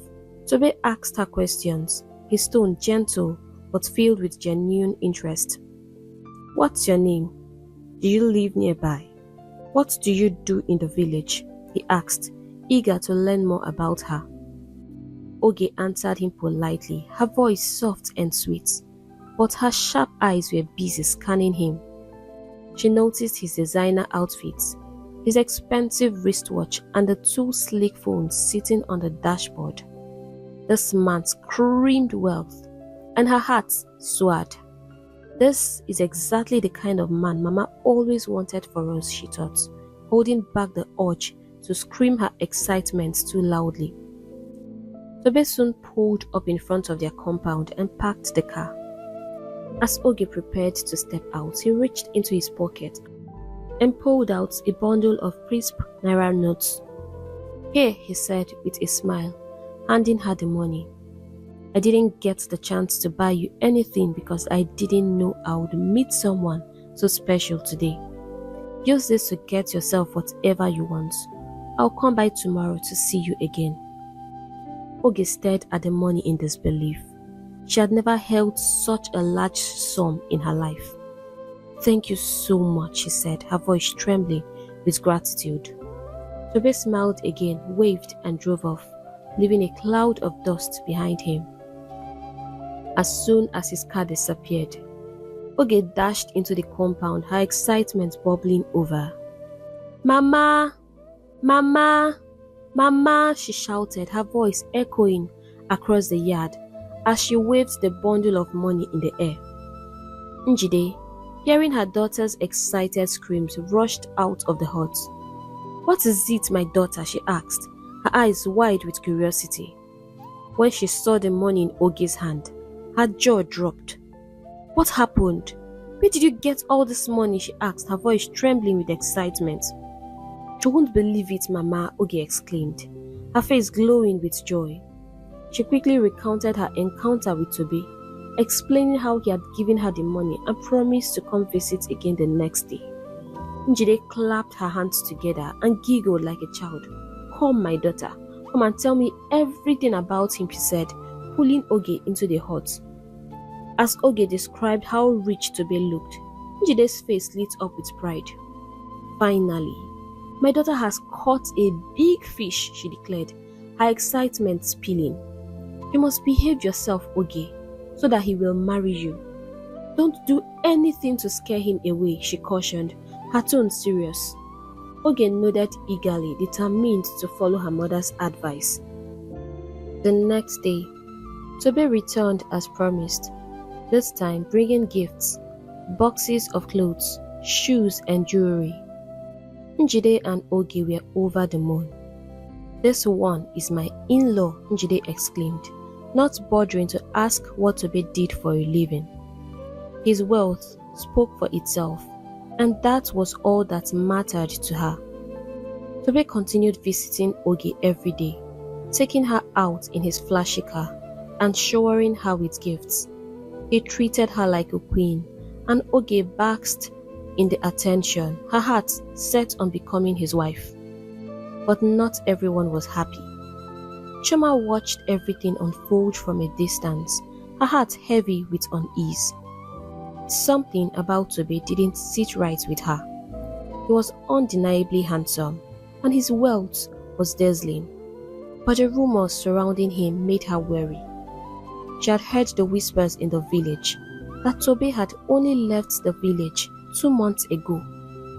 Tobe asked her questions, his tone gentle but filled with genuine interest. "What's your name? Do you live nearby? What do you do in the village?" he asked, eager to learn more about her. Oge answered him politely, her voice soft and sweet, but her sharp eyes were busy scanning him. She noticed his designer outfits, his expensive wristwatch, and the two sleek phones sitting on the dashboard. This man screamed wealth, and her heart soared. This is exactly the kind of man Mama always wanted for us, she thought, holding back the urge to scream her excitement too loudly. Tobe soon pulled up in front of their compound and parked the car. As Oge prepared to step out, he reached into his pocket and pulled out a bundle of crisp Naira notes. "Here," he said with a smile, handing her the money. "I didn't get the chance to buy you anything because I didn't know I would meet someone so special today. Use this to get yourself whatever you want. I'll come by tomorrow to see you again." Oge stared at the money in disbelief. She had never held such a large sum in her life. "Thank you so much," she said, her voice trembling with gratitude. Tobe smiled again, waved and drove off, leaving a cloud of dust behind him. As soon as his car disappeared, Oge dashed into the compound, her excitement bubbling over. "Mama! Mama! Mama!" she shouted, her voice echoing across the yard as she waved the bundle of money in the air. Njide, hearing her daughter's excited screams, rushed out of the hut. "What is it, my daughter?" she asked, her eyes wide with curiosity. When she saw the money in Oge's hand, her jaw dropped. "What happened? Where did you get all this money?" she asked, her voice trembling with excitement. "You won't believe it, Mama," Oge exclaimed, her face glowing with joy. She quickly recounted her encounter with Tobe, explaining how he had given her the money and promised to come visit again the next day. Njide clapped her hands together and giggled like a child. "Come, my daughter, come and tell me everything about him," she said, pulling Oge into the hut. As Oge described how rich Tobe looked, Njide's face lit up with pride. "Finally, my daughter has caught a big fish," she declared, her excitement spilling. "You must behave yourself, Oge, so that he will marry you. Don't do anything to scare him away," she cautioned, her tone serious. Oge nodded eagerly, determined to follow her mother's advice. The next day, Tobe returned as promised, this time bringing gifts, boxes of clothes, shoes and jewelry. Njide and Oge were over the moon. "This one is my in-law," Njide exclaimed, not bothering to ask what Tobe did for a living. His wealth spoke for itself, and that was all that mattered to her. Tobe continued visiting Oge every day, taking her out in his flashy car and showering her with gifts. He treated her like a queen, and Oge basked in the attention, her heart set on becoming his wife. But not everyone was happy. Chioma watched everything unfold from a distance, her heart heavy with unease. Something about Tobe didn't sit right with her. He was undeniably handsome, and his wealth was dazzling. But the rumors surrounding him made her wary. She had heard the whispers in the village that Tobe had only left the village 2 months ago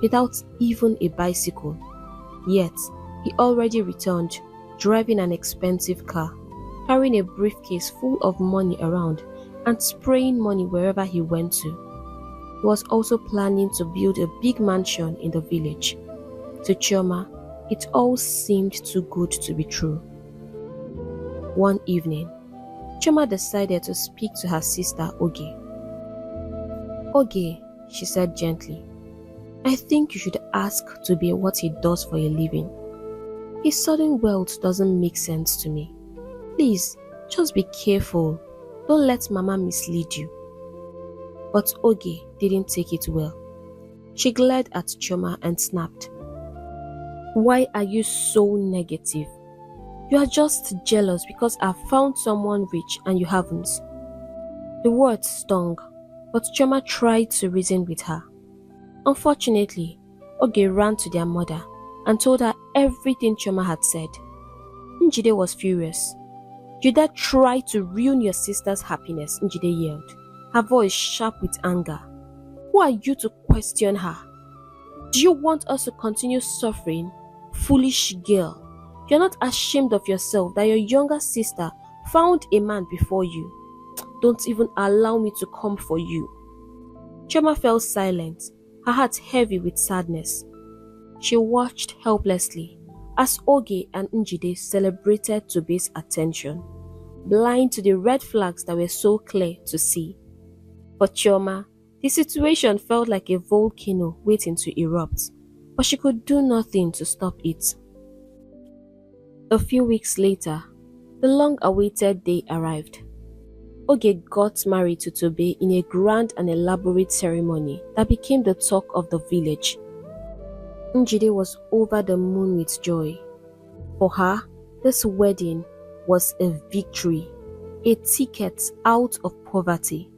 without even a bicycle. Yet, he already returned, driving an expensive car, carrying a briefcase full of money around and spraying money wherever he went to. He was also planning to build a big mansion in the village. To Chioma, it all seemed too good to be true. One evening, Chioma decided to speak to her sister Oge. "Oge," she said gently, "I think you should ask Tobe what he does for a living. His sudden wealth doesn't make sense to me. Please, just be careful. Don't let Mama mislead you." But Oge didn't take it well. She glared at Chioma and snapped, "Why are you so negative? You are just jealous because I've found someone rich and you haven't." The words stung, but Chioma tried to reason with her. Unfortunately, Oge ran to their mother and told her everything Chioma had said. Njide was furious. "You dare try to ruin your sister's happiness," Njide yelled, her voice sharp with anger. "Who are you to question her? Do you want us to continue suffering? Foolish girl. You're not ashamed of yourself that your younger sister found a man before you. Don't even allow me to come for you." Chioma fell silent, her heart heavy with sadness. She watched helplessly as Oge and Njide celebrated Tobe's attention, blind to the red flags that were so clear to see. For Chioma, the situation felt like a volcano waiting to erupt, but she could do nothing to stop it. A few weeks later, the long-awaited day arrived. Oge got married to Tobe in a grand and elaborate ceremony that became the talk of the village. Njide was over the moon with joy. For her, this wedding was a victory. a ticket out of poverty.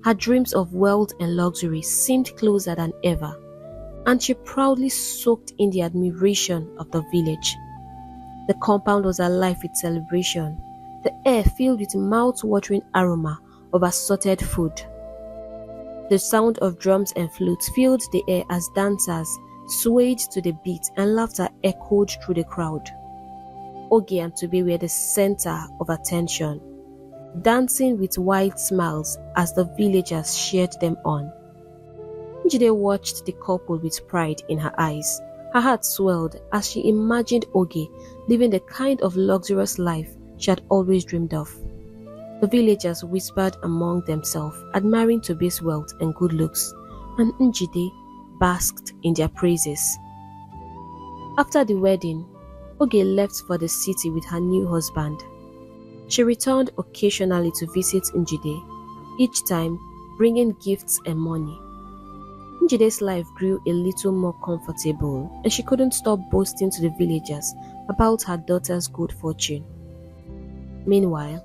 Her dreams of wealth and luxury seemed closer than ever, and she proudly soaked in the admiration of the village. The compound was alive with celebration, the air filled with mouth-watering aroma of assorted food. The sound of drums and flutes filled the air as dancers swayed to the beat and laughter echoed through the crowd. Oge and Toby were the center of attention, dancing with wide smiles as the villagers cheered them on. Njide watched the couple with pride in her eyes. Her heart swelled as she imagined Oge living the kind of luxurious life she had always dreamed of. The villagers whispered among themselves, admiring Toby's wealth and good looks, and Njide basked in their praises. After the wedding, Oge left for the city with her new husband. She returned occasionally to visit Njide, each time bringing gifts and money. Njide's life grew a little more comfortable, and she couldn't stop boasting to the villagers about her daughter's good fortune. Meanwhile,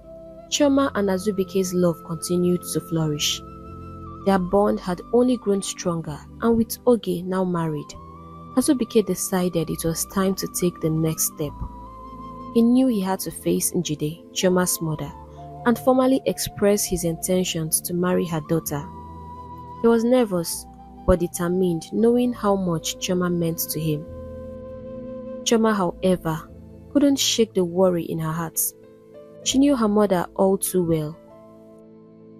Chioma and Azubike's love continued to flourish. Their bond had only grown stronger, and with Oge now married, Azubike decided it was time to take the next step. He knew he had to face Njide, Chioma's mother, and formally express his intentions to marry her daughter. He was nervous but determined, knowing how much Chioma meant to him. Chioma, however, couldn't shake the worry in her heart. She knew her mother all too well.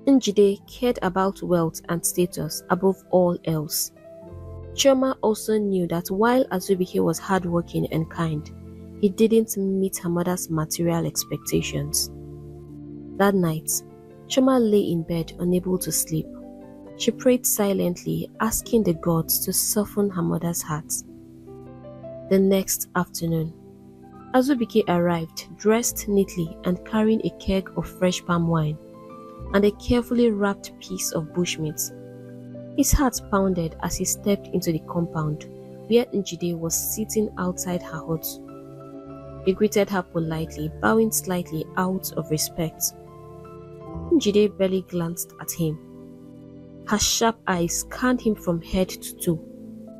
Njide cared about wealth and status above all else. Chioma also knew that while Azubike was hardworking and kind, he didn't meet her mother's material expectations. That night, Chioma lay in bed unable to sleep. She prayed silently, asking the gods to soften her mother's heart. The next afternoon, Azubike arrived dressed neatly and carrying a keg of fresh palm wine and a carefully wrapped piece of bushmeat. His heart pounded as he stepped into the compound where Njide was sitting outside her hut. He greeted her politely, bowing slightly out of respect. Njide barely glanced at him. Her sharp eyes scanned him from head to toe,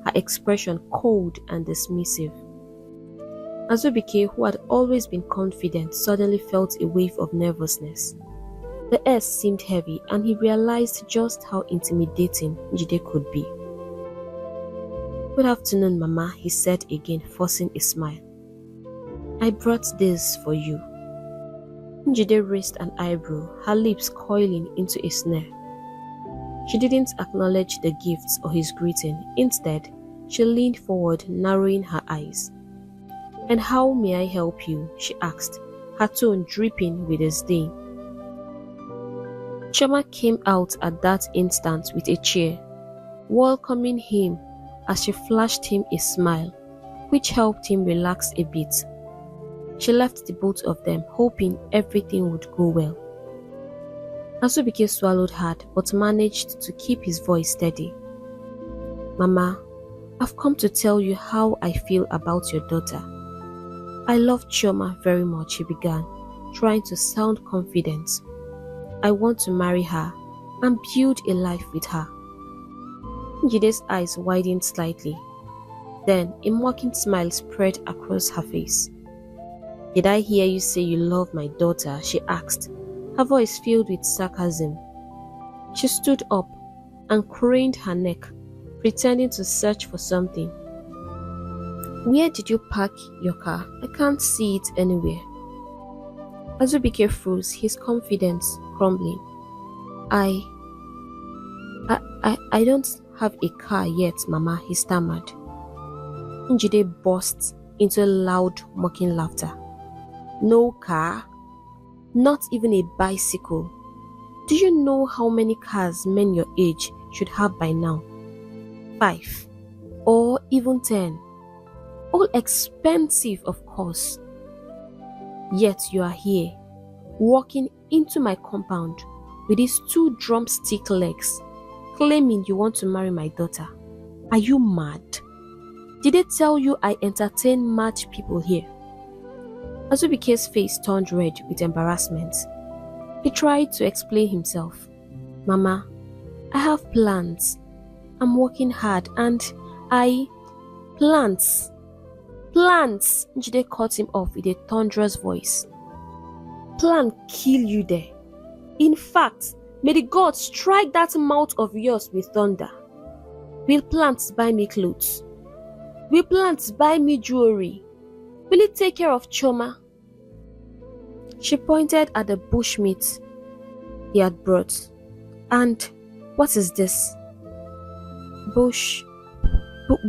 her expression cold and dismissive. Azubike, who had always been confident, suddenly felt a wave of nervousness. The air seemed heavy, and he realized just how intimidating Njide could be. "Good afternoon, Mama," he said again, forcing a smile. "I brought this for you." Njide raised an eyebrow, her lips coiling into a sneer. She didn't acknowledge the gifts or his greeting. Instead, she leaned forward, narrowing her eyes. "And how may I help you?" she asked, her tone dripping with disdain. Chioma came out at that instant with a chair, welcoming him as she flashed him a smile, which helped him relax a bit. She left the both of them, hoping everything would go well. Azubike swallowed hard but managed to keep his voice steady. "Mama, I've come to tell you how I feel about your daughter. I love Chioma very much," he began, trying to sound confident. "I want to marry her and build a life with her." Njide's eyes widened slightly. Then a mocking smile spread across her face. "Did I hear you say you love my daughter?" she asked, her voice filled with sarcasm. She stood up and craned her neck, pretending to search for something. "Where did you park your car? I can't see it anywhere." Azubike froze, his confidence crumbling. I don't have a car yet, Mama," he stammered. Njide burst into loud, mocking laughter. "No car? Not even a bicycle? Do you know how many cars men your age should have by now? 5 or even 10. All expensive, of course. Yet you are here, walking into my compound with these 2 drumstick legs, claiming you want to marry my daughter. Are you mad? Did they tell you I entertain mad people here?" Azubike's face turned red with embarrassment. He tried to explain himself. Mama, I have plans. I'm working hard and plants. Plants! Njide cut him off with a thunderous voice. Plan kill you there. In fact, may the gods strike that mouth of yours with thunder. Will plants buy me clothes? Will plants buy me jewelry? Will it take care of Chioma? She pointed at the bushmeat he had brought. And what is this?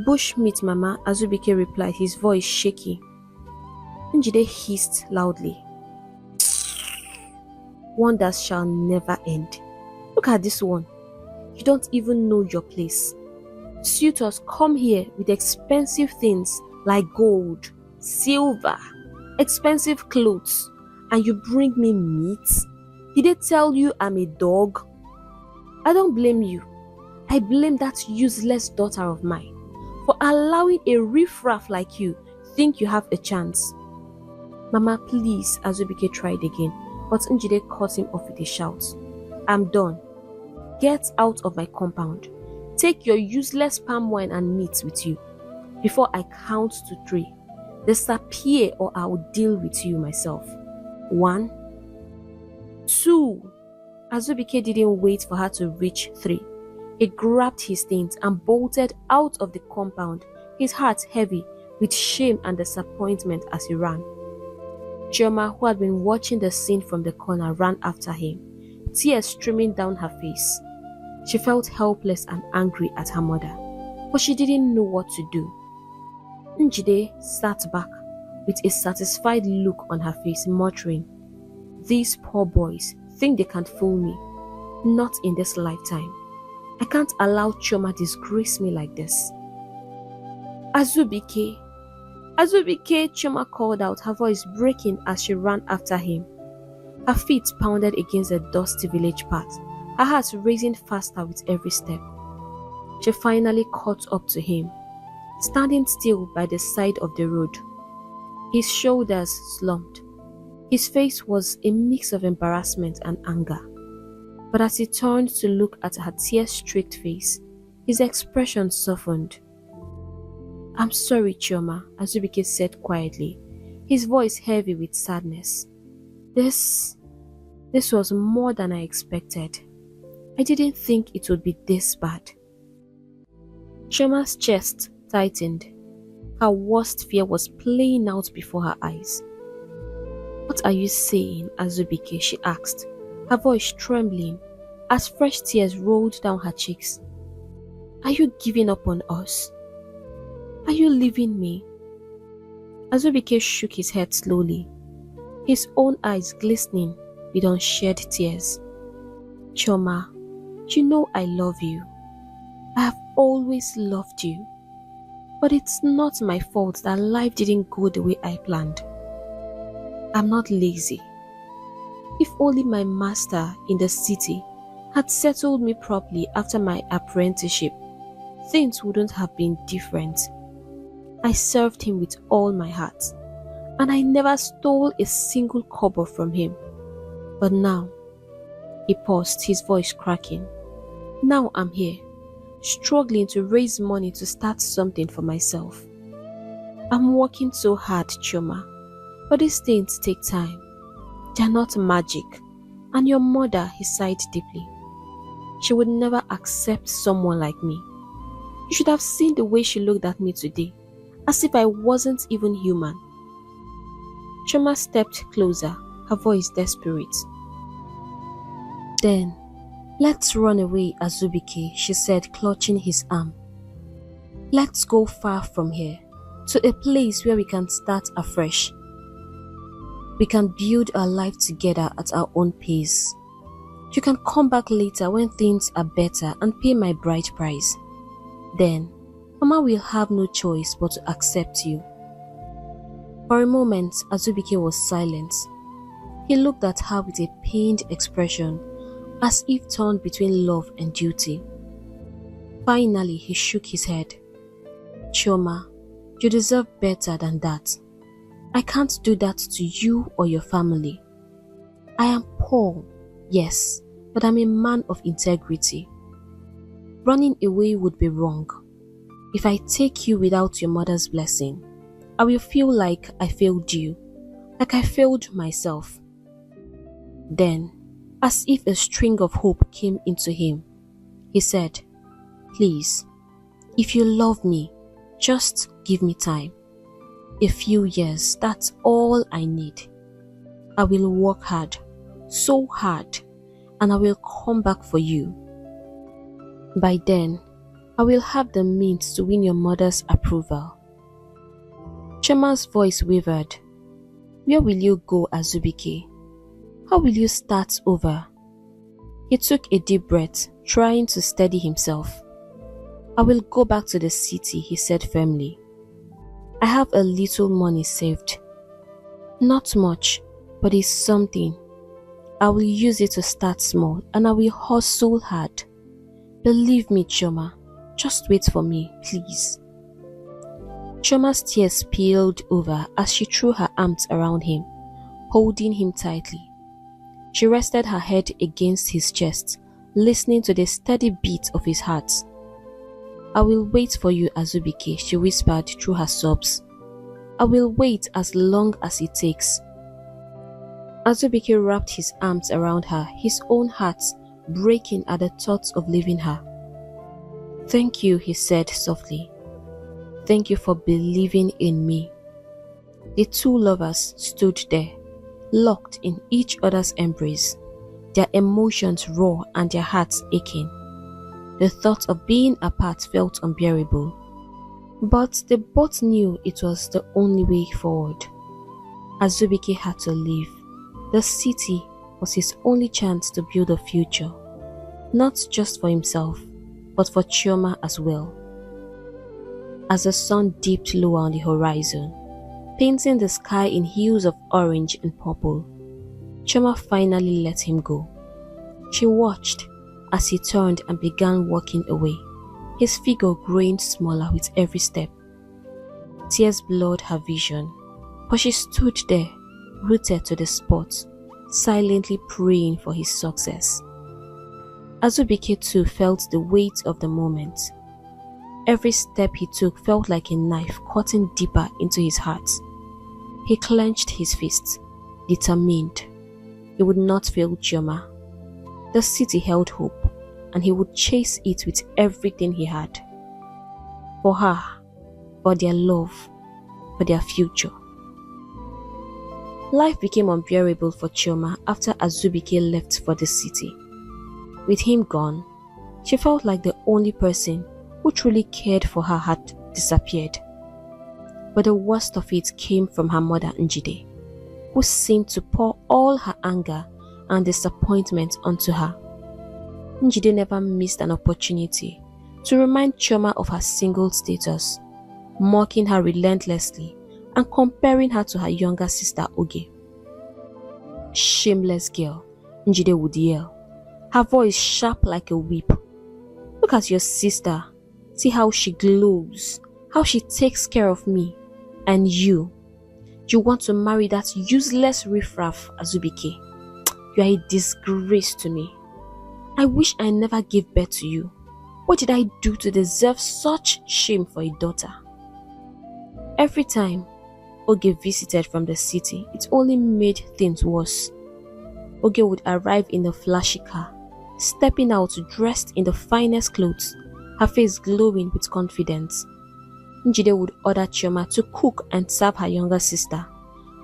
Bushmeat, Mama, Azubike replied, his voice shaky. Njide hissed loudly. Wonders shall never end. Look at this one. You don't even know your place. Suitors come here with expensive things like gold, silver, expensive clothes, and you bring me meat? Did they tell you I'm a dog? I don't blame you. I blame that useless daughter of mine for allowing a riffraff like you think you have a chance. Mama, please, Azubike tried again, but Njide cut him off with a shout. I'm done. Get out of my compound. Take your useless palm wine and meat with you. Before I count to 3, disappear or I will deal with you myself. 1, 2. Azubike didn't wait for her to reach 3. He grabbed his things and bolted out of the compound, his heart heavy with shame and disappointment as he ran. Chioma, who had been watching the scene from the corner, ran after him, tears streaming down her face. She felt helpless and angry at her mother, but she didn't know what to do. Njide sat back with a satisfied look on her face, muttering, "These poor boys think they can fool me. Not in this lifetime. I can't allow Chioma disgrace me like this." Azubike! Azubike! Chioma called out, her voice breaking as she ran after him. Her feet pounded against the dusty village path, her heart racing faster with every step. She finally caught up to him, standing still by the side of the road. His shoulders slumped. His face was a mix of embarrassment and anger. But as he turned to look at her tear-streaked face, his expression softened. "I'm sorry, Chioma," Azubike said quietly, his voice heavy with sadness. This was more than I expected. I didn't think it would be this bad." Chioma's chest tightened. Her worst fear was playing out before her eyes. "What are you saying, Azubike?" she asked, her voice trembling as fresh tears rolled down her cheeks. "Are you giving up on us? Are you leaving me?" Azubike shook his head slowly, his own eyes glistening with unshed tears. "Chioma, you know I love you. I have always loved you. But it's not my fault that life didn't go the way I planned. I'm not lazy. If only my master in the city had settled me properly after my apprenticeship, things wouldn't have been different. I served him with all my heart, and I never stole a single kobo from him. But now," he paused, his voice cracking, "now I'm here, struggling to raise money to start something for myself. I'm working so hard, Chioma, but these things take time. They're not magic. And your mother," he sighed deeply, "she would never accept someone like me. You should have seen the way she looked at me today, as if I wasn't even human." Chioma stepped closer, her voice desperate. "Then, let's run away, Azubike," she said, clutching his arm. "Let's go far from here, to a place where we can start afresh. We can build our life together at our own pace. You can come back later when things are better and pay my bride price. Then, Mama will have no choice but to accept you." For a moment, Azubike was silent. He looked at her with a pained expression, as if torn between love and duty. Finally, he shook his head. "Chioma, you deserve better than that. I can't do that to you or your family. I am poor Yes, but I'm a man of integrity. Running away would be wrong. If I take you without your mother's blessing, I will feel like I failed you, like I failed myself. Then, as if a string of hope came into him, he said, "Please, if you love me, just give me time. A few years, that's all I need. I will work hard, so hard, and I will come back for you. By then, I will have the means to win your mother's approval." Chima's voice wavered. "Where will you go, Azubike? How will you start over?" He took a deep breath, trying to steady himself. "I will go back to the city," he said firmly. "I have a little money saved. Not much, but it's something. I will use it to start small and I will hustle hard. Believe me, Chioma. Just wait for me, please." Chioma's tears spilled over as she threw her arms around him, holding him tightly. She rested her head against his chest, listening to the steady beat of his heart. "I will wait for you, Azubike," she whispered through her sobs. "I will wait as long as it takes." Azubike wrapped his arms around her, his own heart breaking at the thought of leaving her. "Thank you," he said softly. "Thank you for believing in me." The two lovers stood there, locked in each other's embrace, their emotions raw and their hearts aching. The thought of being apart felt unbearable, but they both knew it was the only way forward. Azubike had to leave. The city was his only chance to build a future, not just for himself, but for Chioma as well. As the sun dipped lower on the horizon, painting the sky in hues of orange and purple, Chioma finally let him go. She watched as he turned and began walking away, his figure growing smaller with every step. Tears blurred her vision, but she stood there, rooted to the spot, silently praying for his success. Azubike too felt the weight of the moment. Every step he took felt like a knife cutting deeper into his heart. He clenched his fists, determined. He would not fail Chioma. The city held hope, and he would chase it with everything he had. For her, for their love, for their future. Life became unbearable for Chioma after Azubike left for the city. With him gone, she felt like the only person who truly cared for her had disappeared. But the worst of it came from her mother Njide, who seemed to pour all her anger and disappointment onto her. Njide never missed an opportunity to remind Chioma of her single status, mocking her relentlessly and comparing her to her younger sister Oge. "Shameless girl," Njide would yell, her voice sharp like a whip. "Look at your sister. See how she glows, how she takes care of me. And you want to marry that useless riffraff, Azubike. You are a disgrace to me. I wish I never gave birth to you. What did I do to deserve such shame for a daughter?" Every time Oge visited from the city, it only made things worse. Oge would arrive in a flashy car, stepping out dressed in the finest clothes, her face glowing with confidence. Njide would order Chioma to cook and serve her younger sister,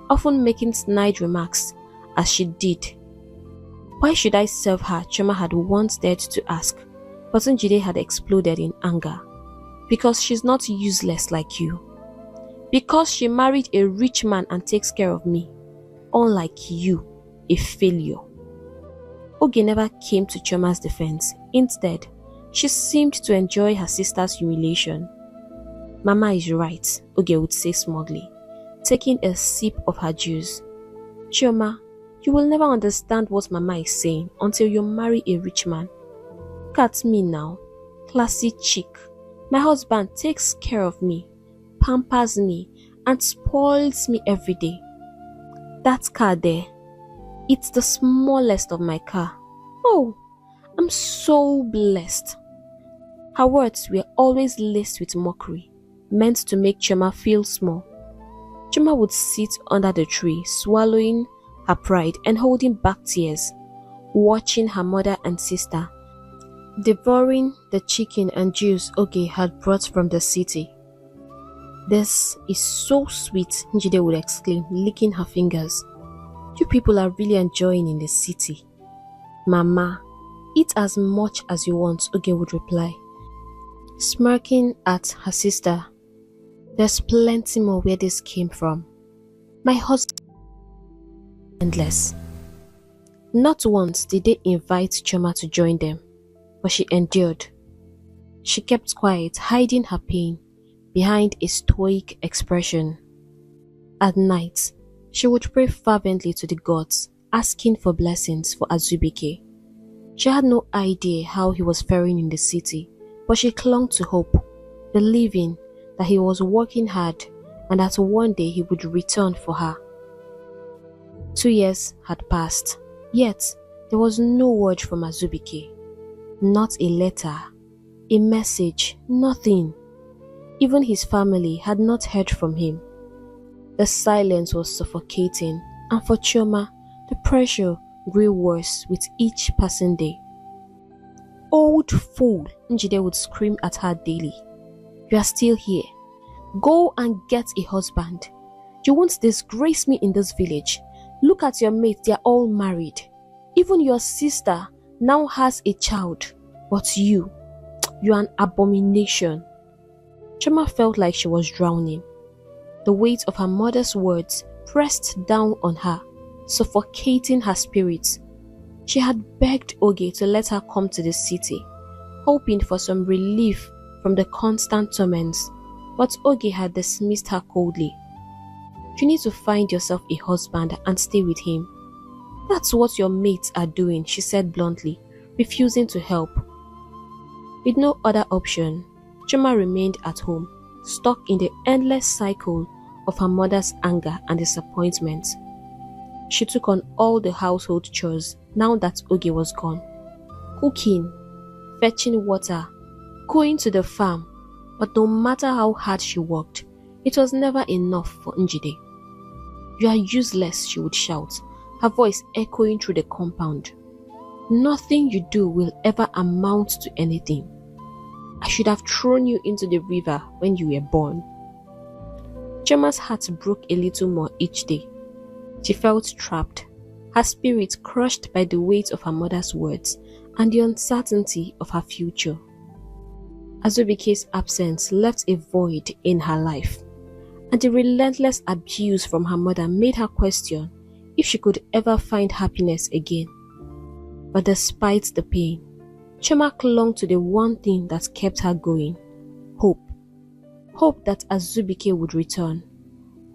often making snide remarks as she did. "Why should I serve her?" Chioma had once dared to ask, but Njide had exploded in anger. "Because she's not useless like you. Because she married a rich man and takes care of me, unlike you, a failure." Oge never came to Chioma's defense. Instead, she seemed to enjoy her sister's humiliation. "Mama is right," Oge would say smugly, taking a sip of her juice. "Chioma, you will never understand what Mama is saying until you marry a rich man. Look at me now, classy chick. My husband takes care of me, pampers me, and spoils me every day. That car there, It's the smallest of my car. Oh, I'm so blessed. Her words were always laced with mockery, meant to make Chioma feel small. Chioma would sit under the tree, swallowing her pride and holding back tears, watching her mother and sister devouring the chicken and juice Oge had brought from the city. "This is so sweet," Njide would exclaim, licking her fingers. "You people are really enjoying in the city." "Mama, eat as much as you want," Oge would reply, smirking at her sister. "There's plenty more where this came from. My husband is endless." Not once did they invite Chioma to join them, but she endured. She kept quiet, hiding her pain behind a stoic expression. At night, she would pray fervently to the gods, asking for blessings for Azubike. She had no idea how he was faring in the city, but she clung to hope, believing that he was working hard and that one day he would return for her. 2 years had passed, yet there was no word from Azubike. Not a letter, a message, nothing. Even his family had not heard from him. The silence was suffocating, and for Chioma, the pressure grew worse with each passing day. "Old fool," Njide would scream at her daily. "You are still here. Go and get a husband. You won't disgrace me in this village. Look at your mates, they are all married. Even your sister now has a child. But you are an abomination." Chioma felt like she was drowning. The weight of her mother's words pressed down on her, suffocating her spirit. She had begged Oge to let her come to the city, hoping for some relief from the constant torments, but Oge had dismissed her coldly. "You need to find yourself a husband and stay with him. That's what your mates are doing," she said bluntly, refusing to help. With no other option, Chioma remained at home, stuck in the endless cycle of her mother's anger and disappointment. She took on all the household chores now that Oge was gone. Cooking, fetching water, going to the farm, but no matter how hard she worked, it was never enough for Njide. "You are useless," she would shout, her voice echoing through the compound. "Nothing you do will ever amount to anything. I should have thrown you into the river when you were born." Chioma's heart broke a little more each day. She felt trapped, her spirit crushed by the weight of her mother's words and the uncertainty of her future. Azubike's absence left a void in her life, and the relentless abuse from her mother made her question if she could ever find happiness again. But despite the pain, Chioma clung to the one thing that kept her going: hope. Hope that Azubike would return.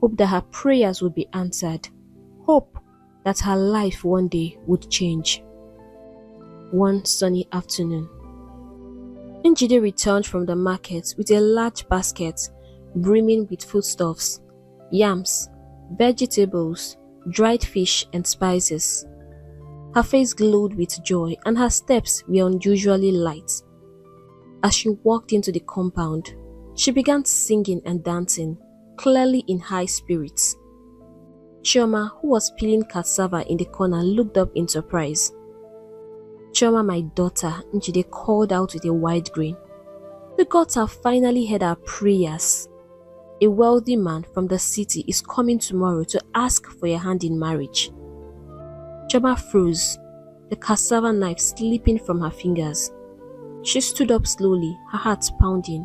Hope that her prayers would be answered. Hope that her life one day would change. One sunny afternoon, Njide returned from the market with a large basket brimming with foodstuffs, yams, vegetables, dried fish and spices. Her face glowed with joy and her steps were unusually light. As she walked into the compound, she began singing and dancing, clearly in high spirits. Chioma, who was peeling cassava in the corner, looked up in surprise. "Chioma, my daughter," Njide called out with a wide grin. "The gods have finally heard our prayers. A wealthy man from the city is coming tomorrow to ask for your hand in marriage." Chioma froze, the cassava knife slipping from her fingers. She stood up slowly, her heart pounding.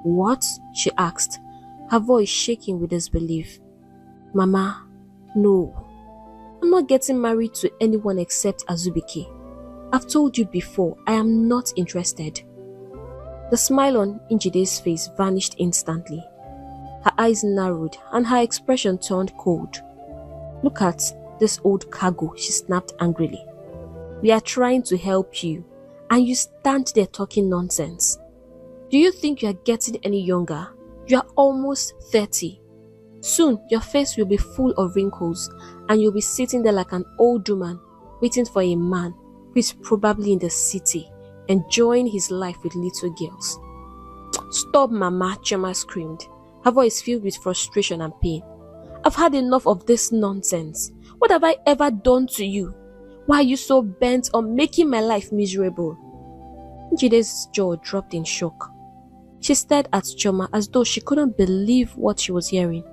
"What?" she asked, her voice shaking with disbelief. "Mama, no. I'm not getting married to anyone except Azubike. I've told you before, I am not interested." The smile on Njide's face vanished instantly. Her eyes narrowed and her expression turned cold. "Look at this old cargo," she snapped angrily. "We are trying to help you, and you stand there talking nonsense. Do you think you are getting any younger? You are almost 30. Soon, your face will be full of wrinkles and you'll be sitting there like an old woman waiting for a man who is probably in the city enjoying his life with little girls. Stop, Mama, Chioma screamed, her voice filled with frustration and pain. I've had enough of this nonsense. What have I ever done to you? Why are you so bent on making my life miserable? Njide's jaw dropped in shock. She stared at Chioma as though she couldn't believe what she was hearing.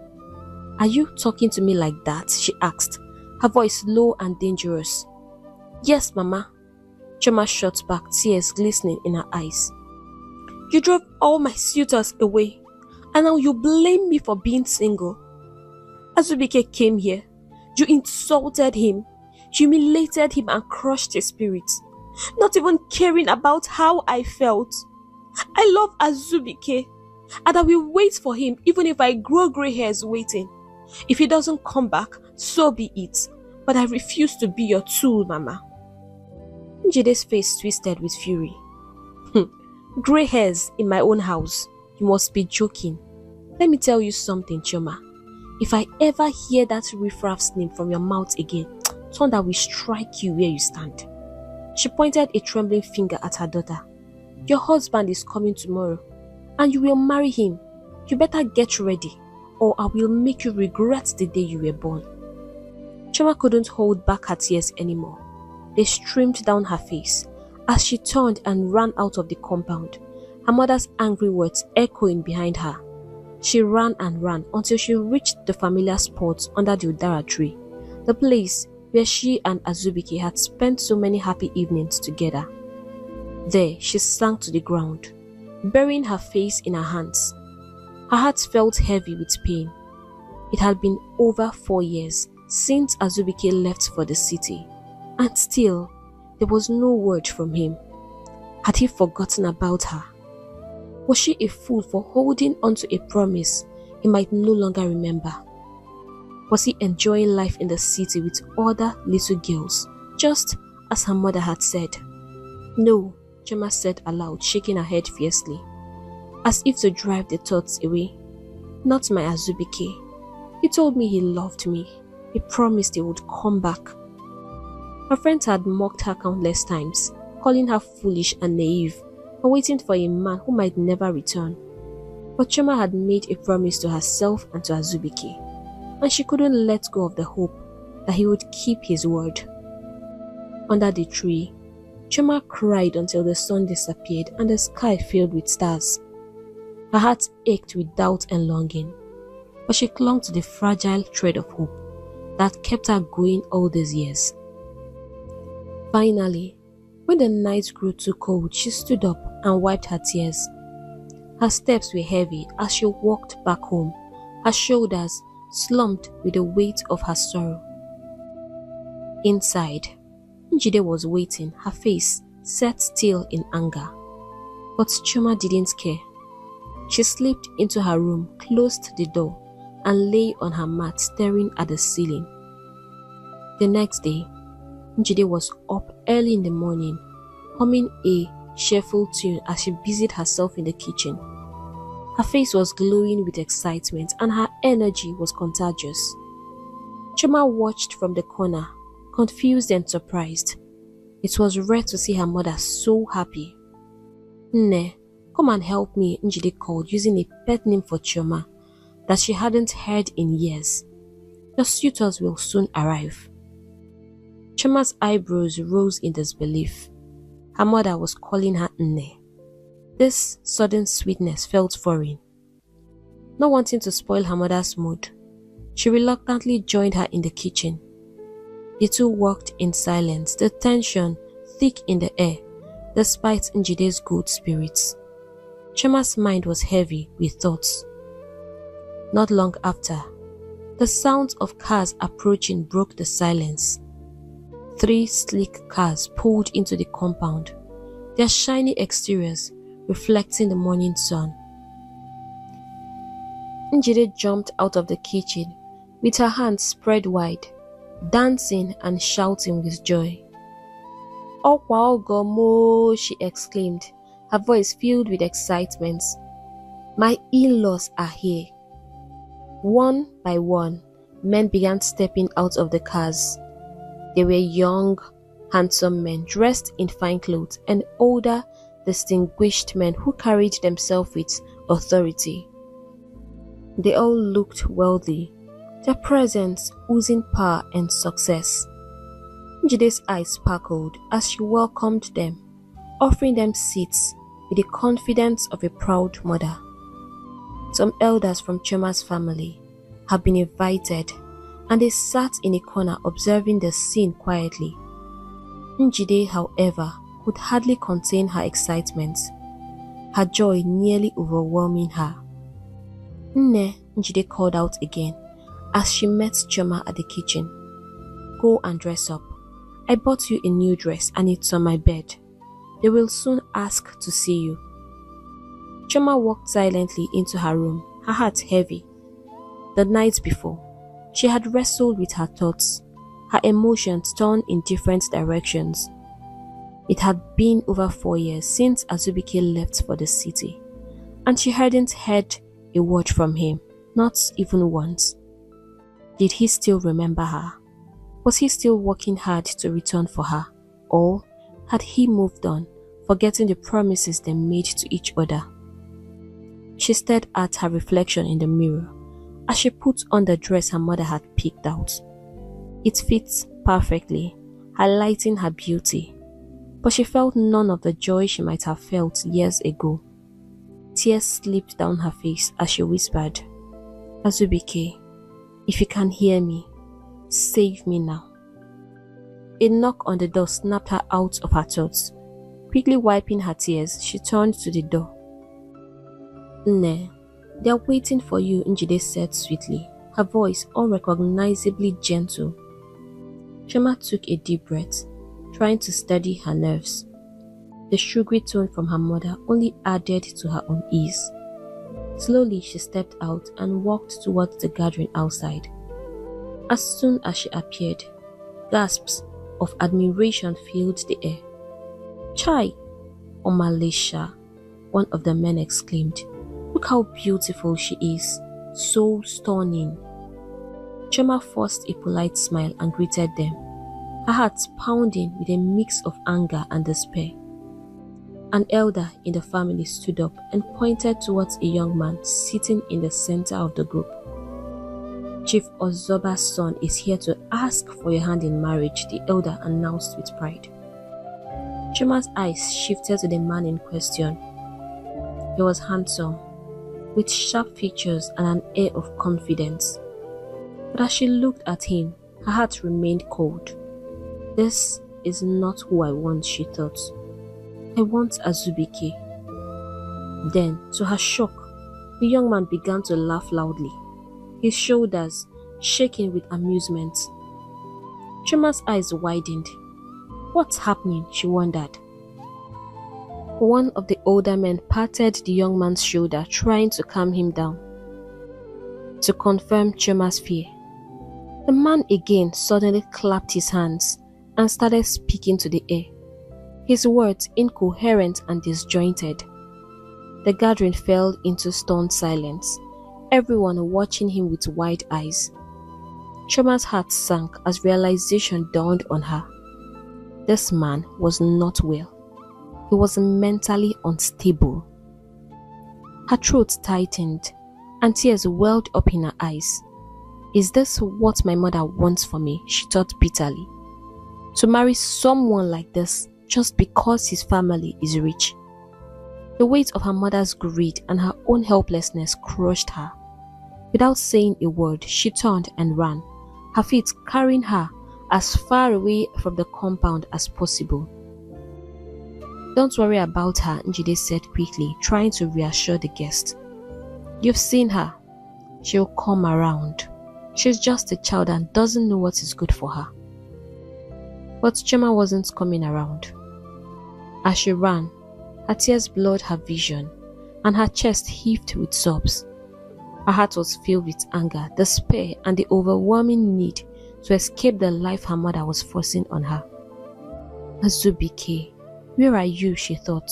Are you talking to me like that? She asked, her voice low and dangerous. Yes, Mama. Chioma shot back, tears glistening in her eyes. You drove all my suitors away, and now you blame me for being single. Azubike came here. You insulted him, humiliated him and crushed his spirit, not even caring about how I felt. I love Azubike, and I will wait for him even if I grow grey hairs waiting. If he doesn't come back, so be it. But I refuse to be your tool, Mama. Njide's face twisted with fury. Grey hairs in my own house? You must be joking. Let me tell you something, Chioma. If I ever hear that riffraff's name from your mouth again, thunder will strike you where you stand. She pointed a trembling finger at her daughter. Your husband is coming tomorrow, and you will marry him. You better get ready, or I will make you regret the day you were born. Chioma couldn't hold back her tears anymore. They streamed down her face as she turned and ran out of the compound, her mother's angry words echoing behind her. She ran and ran until she reached the familiar spot under the Udara tree, the place where she and Azubike had spent so many happy evenings together. There, she sank to the ground, burying her face in her hands. Her heart felt heavy with pain. It had been over 4 years since Azubike left for the city, and still, there was no word from him. Had he forgotten about her? Was she a fool for holding onto a promise he might no longer remember? Was he enjoying life in the city with other little girls, just as her mother had said? No, Chioma said aloud, shaking her head fiercely, as if to drive the thoughts away. Not my Azubike. He told me he loved me. He promised he would come back. Her friends had mocked her countless times, calling her foolish and naive, and waiting for a man who might never return. But Chioma had made a promise to herself and to Azubike, and she couldn't let go of the hope that he would keep his word. Under the tree, Chioma cried until the sun disappeared and the sky filled with stars. Her heart ached with doubt and longing, but she clung to the fragile thread of hope that kept her going all these years. Finally, when the night grew too cold, she stood up and wiped her tears. Her steps were heavy as she walked back home, her shoulders slumped with the weight of her sorrow. Inside, Njide was waiting, her face set still in anger. But Chioma didn't care. She slipped into her room, closed the door, and lay on her mat staring at the ceiling. The next day, Njide was up early in the morning, humming a cheerful tune as she busied herself in the kitchen. Her face was glowing with excitement and her energy was contagious. Chioma watched from the corner, confused and surprised. It was rare to see her mother so happy. Nne, come and help me, Njide called, using a pet name for Chioma that she hadn't heard in years. The suitors will soon arrive. Chioma's eyebrows rose in disbelief. Her mother was calling her Nne. This sudden sweetness felt foreign. Not wanting to spoil her mother's mood, she reluctantly joined her in the kitchen. The two worked in silence, the tension thick in the air, despite Njide's good spirits. Chioma's mind was heavy with thoughts. Not long after, the sound of cars approaching broke the silence. 3 sleek cars pulled into the compound, their shiny exteriors reflecting the morning sun. Njide jumped out of the kitchen with her hands spread wide, dancing and shouting with joy. "Okwa Ogomo," she exclaimed, her voice filled with excitement. "My in-laws are here. One by one, men began stepping out of the cars. They were young, handsome men dressed in fine clothes and older, distinguished men who carried themselves with authority. They all looked wealthy, their presence oozing power and success. Njide's eyes sparkled as she welcomed them, offering them seats with the confidence of a proud mother. Some elders from Chioma's family had been invited, and they sat in a corner observing the scene quietly. Njide, however, could hardly contain her excitement, her joy nearly overwhelming her. "Nne," Njide called out again as she met Chioma at the kitchen. "Go and dress up. I bought you a new dress and it's on my bed. They will soon ask to see you." Chioma walked silently into her room, her heart heavy. The night before, she had wrestled with her thoughts, her emotions torn in different directions. It had been over 4 years since Azubike left for the city, and she hadn't heard a word from him, not even once. Did he still remember her? Was he still working hard to return for her? Or had he moved on, forgetting the promises they made to each other? She stared at her reflection in the mirror as she put on the dress her mother had picked out. It fits perfectly, highlighting her beauty, but she felt none of the joy she might have felt years ago. Tears slipped down her face as she whispered, "Azubike, if you can hear me, save me now." A knock on the door snapped her out of her thoughts. Quickly wiping her tears, she turned to the door. "Nne, they are waiting for you," Njide said sweetly, her voice unrecognizably gentle. Chioma took a deep breath, trying to steady her nerves. The sugary tone from her mother only added to her unease. Slowly, she stepped out and walked towards the gathering outside. As soon as she appeared, gasps of admiration filled the air. "Chai, Omalisha," one of the men exclaimed. "Look how beautiful she is, so stunning." Chioma forced a polite smile and greeted them, her heart pounding with a mix of anger and despair. An elder in the family stood up and pointed towards a young man sitting in the center of the group. "Chief Ozoba's son is here to ask for your hand in marriage," the elder announced with pride. Chioma's eyes shifted to the man in question. He was handsome, with sharp features and an air of confidence. But as she looked at him, her heart remained cold. "This is not who I want," she thought. "I want Azubike." Then, to her shock, the young man began to laugh loudly, his shoulders shaking with amusement. Chioma's eyes widened. "What's happening?" she wondered. One of the older men patted the young man's shoulder, trying to calm him down. To confirm Chioma's fear, the man again suddenly clapped his hands and started speaking to the air, his words incoherent and disjointed. The gathering fell into stunned silence, everyone watching him with wide eyes. Chioma's heart sank as realization dawned on her. This man was not well. He was mentally unstable. Her throat tightened and tears welled up in her eyes. "Is this what my mother wants for me?" she thought bitterly. "To marry someone like this just because his family is rich?" The weight of her mother's greed and her own helplessness crushed her. Without saying a word, she turned and ran, her feet carrying her as far away from the compound as possible. "Don't worry about her," Njide said quickly, trying to reassure the guest. "You've seen her. She'll come around. She's just a child and doesn't know what is good for her." But Chioma wasn't coming around. As she ran, her tears blurred her vision and her chest heaved with sobs. Her heart was filled with anger, despair, and the overwhelming need to escape the life her mother was forcing on her. "Azubike, where are you?" she thought,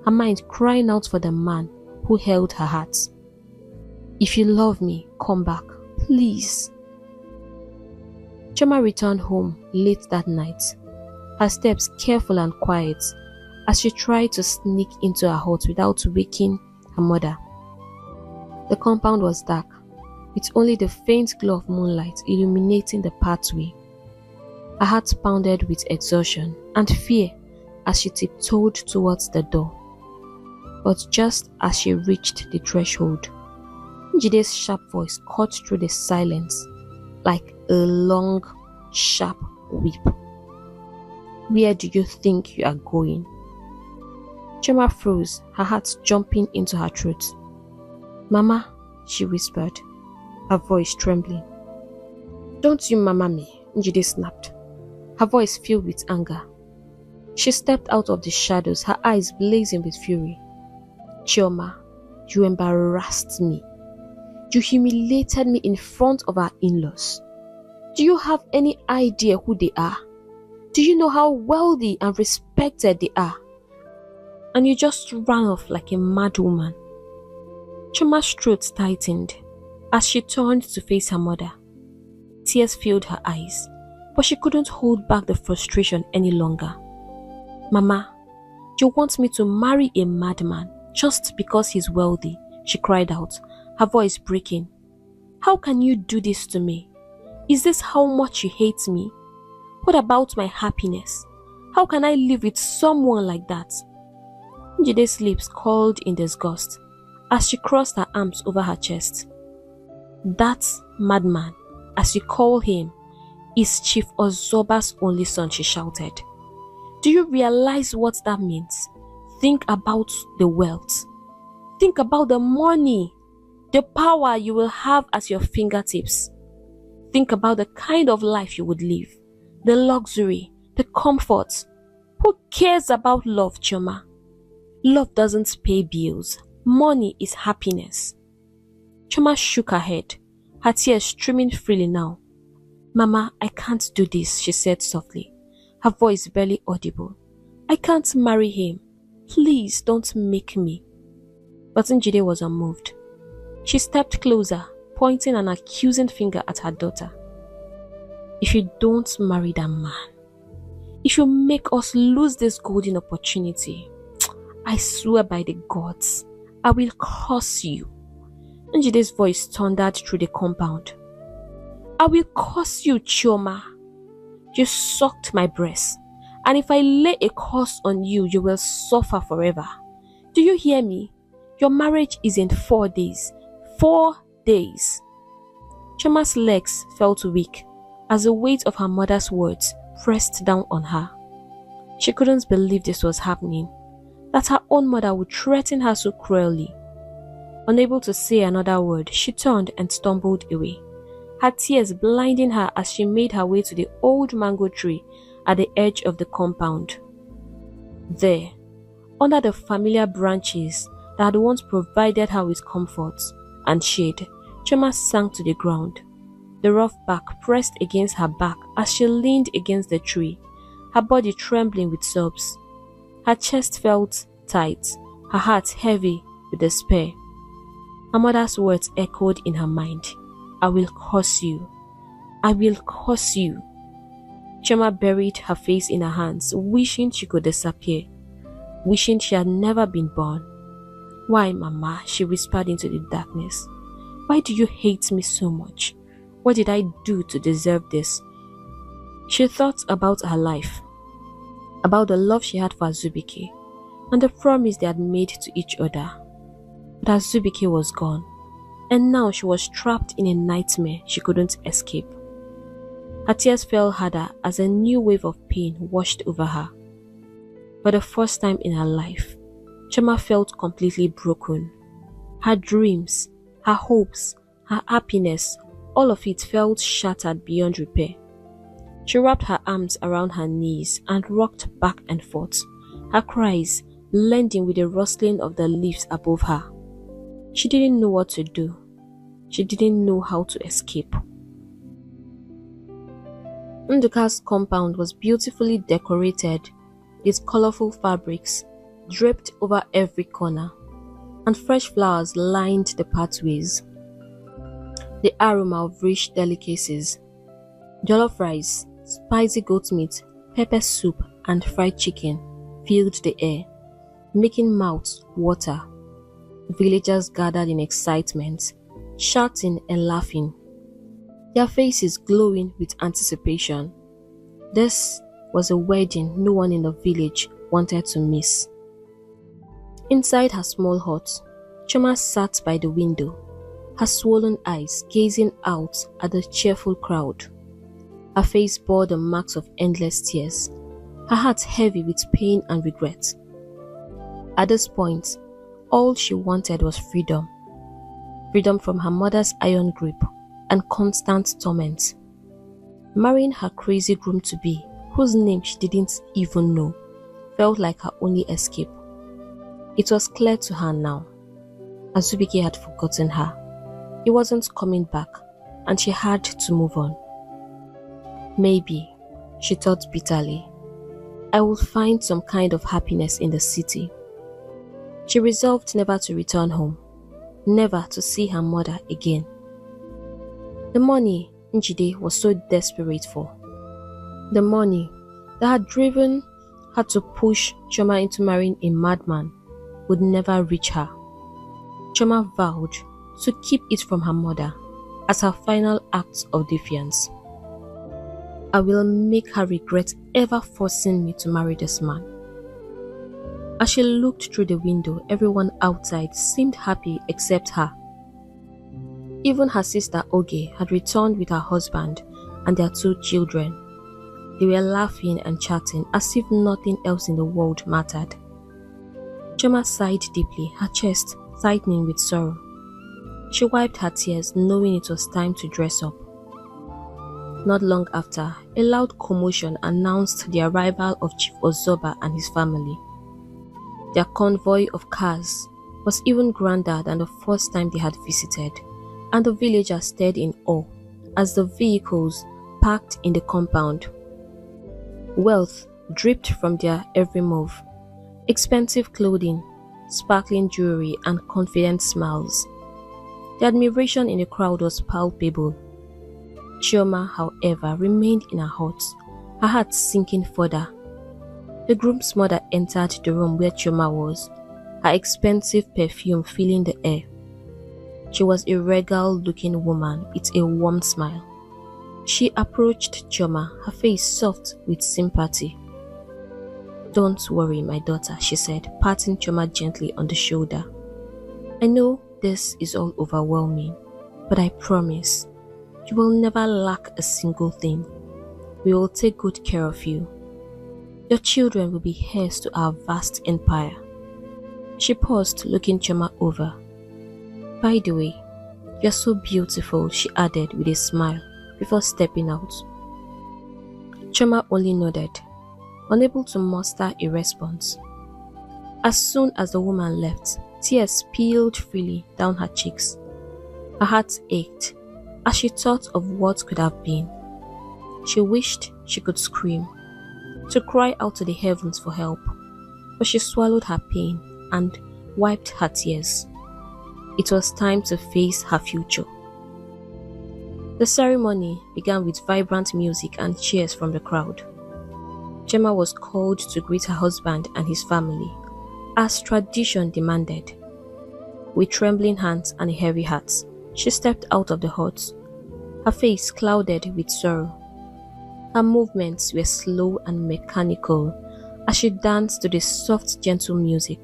her mind crying out for the man who held her heart. "If you love me, come back, please. Chioma returned home late that night, her steps careful and quiet, as she tried to sneak into her hut without waking her mother. The compound was dark, with only the faint glow of moonlight illuminating the pathway. Her heart pounded with exhaustion and fear as she tiptoed towards the door. But just as she reached the threshold, Njide's sharp voice cut through the silence like a long, sharp whip. Where do you think you are going? Chioma froze, her heart jumping into her throat. Mama, she whispered, her voice trembling. Don't you mama me, Njide snapped, her voice filled with anger. She stepped out of the shadows, her eyes blazing with fury. Chioma, you embarrassed me. You humiliated me in front of our in-laws. Do you have any idea who they are? Do you know how wealthy and respected they are? And you just ran off like a mad woman. Chioma's throat tightened as she turned to face her mother. Tears filled her eyes, but she couldn't hold back the frustration any longer. Mama, you want me to marry a madman just because he's wealthy? She cried out, her voice breaking. How can you do this to me? Is this how much you hate me? What about my happiness? How can I live with someone like that? Njide's lips curled in disgust as she crossed her arms over her chest. That madman, as you call him, is Chief Ozoba's only son, she shouted. Do you realize what that means? Think about the wealth. Think about the money, the power you will have at your fingertips. Think about the kind of life you would live, the luxury, the comfort. Who cares about love, Chioma? Love doesn't pay bills. Money is happiness. Chioma shook her head, her tears streaming freely now. Mama, I can't do this, she said softly, her voice barely audible. I can't marry him. Please don't make me. But Njide was unmoved. She stepped closer, pointing an accusing finger at her daughter. If you don't marry that man, if you make us lose this golden opportunity, I swear by the gods, I will curse you. Njide's voice thundered through the compound. I will curse you, Chioma. You sucked my breast, and if I lay a curse on you, you will suffer forever. Do you hear me? Your marriage is in 4 days. 4 days. Chioma's legs felt weak as the weight of her mother's words pressed down on her. She couldn't believe this was happening, that her own mother would threaten her so cruelly. Unable to say another word, she turned and stumbled away, her tears blinding her as she made her way to the old mango tree at the edge of the compound. There, under the familiar branches that had once provided her with comfort and shade, Chioma sank to the ground, the rough bark pressed against her back as she leaned against the tree, her body trembling with sobs. Her chest felt tight, her heart heavy with despair. Her mother's words echoed in her mind. I will curse you. I will curse you. Chioma buried her face in her hands, wishing she could disappear, wishing she had never been born. Why, Mama? She whispered into the darkness. Why do you hate me so much? What did I do to deserve this? She thought about her life, about the love she had for Azubike, and the promise they had made to each other. But Azubike was gone, and now she was trapped in a nightmare she couldn't escape. Her tears fell harder as a new wave of pain washed over her. For the first time in her life, Chioma felt completely broken. Her dreams, her hopes, her happiness, all of it felt shattered beyond repair. She wrapped her arms around her knees and rocked back and forth, her cries blending with the rustling of the leaves above her. She didn't know what to do. She didn't know how to escape. Nduka's compound was beautifully decorated with colorful fabrics draped over every corner, and fresh flowers lined the pathways. The aroma of rich delicacies, jollof rice, spicy goat meat, pepper soup, and fried chicken filled the air, making mouths water. Villagers gathered in excitement, shouting and laughing, their faces glowing with anticipation. This was a wedding no one in the village wanted to miss. Inside her small hut, Choma sat by the window, her swollen eyes gazing out at the cheerful crowd. Her face bore the marks of endless tears, her heart heavy with pain and regret. At this point, all she wanted was freedom. Freedom from her mother's iron grip and constant torment. Marrying her crazy groom-to-be, whose name she didn't even know, felt like her only escape. It was clear to her now. Azubike had forgotten her. He wasn't coming back, and she had to move on. Maybe, she thought bitterly, I will find some kind of happiness in the city. She resolved never to return home, never to see her mother again. The money Njide was so desperate for, the money that had driven her to push Choma into marrying a madman, would never reach her. Choma vowed to keep it from her mother as her final act of defiance. I will make her regret ever forcing me to marry this man. As she looked through the window, everyone outside seemed happy except her. Even her sister Oge had returned with her husband and their 2 children. They were laughing and chatting as if nothing else in the world mattered. Choma sighed deeply, her chest tightening with sorrow. She wiped her tears, knowing it was time to dress up. Not long after, a loud commotion announced the arrival of Chief Ozoba and his family. Their convoy of cars was even grander than the first time they had visited, and the villagers stared in awe as the vehicles parked in the compound. Wealth dripped from their every move. Expensive clothing, sparkling jewelry, and confident smiles. The admiration in the crowd was palpable. Chioma, however, remained in her hut, her heart sinking further. The groom's mother entered the room where Chioma was, her expensive perfume filling the air. She was a regal-looking woman with a warm smile. She approached Chioma, her face soft with sympathy. "Don't worry, my daughter," she said, patting Chioma gently on the shoulder. "I know this is all overwhelming, but I promise you will never lack a single thing. We will take good care of you. Your children will be heirs to our vast empire." She paused, looking Chioma over. "By the way, you're so beautiful," she added with a smile before stepping out. Chioma only nodded, unable to muster a response. As soon as the woman left, tears spilled freely down her cheeks. Her heart ached as she thought of what could have been. She wished she could scream, to cry out to the heavens for help, but she swallowed her pain and wiped her tears. It was time to face her future. The ceremony began with vibrant music and cheers from the crowd. Chioma was called to greet her husband and his family, as tradition demanded. With trembling hands and a heavy heart, she stepped out of the hut, her face clouded with sorrow. Her movements were slow and mechanical as she danced to the soft, gentle music.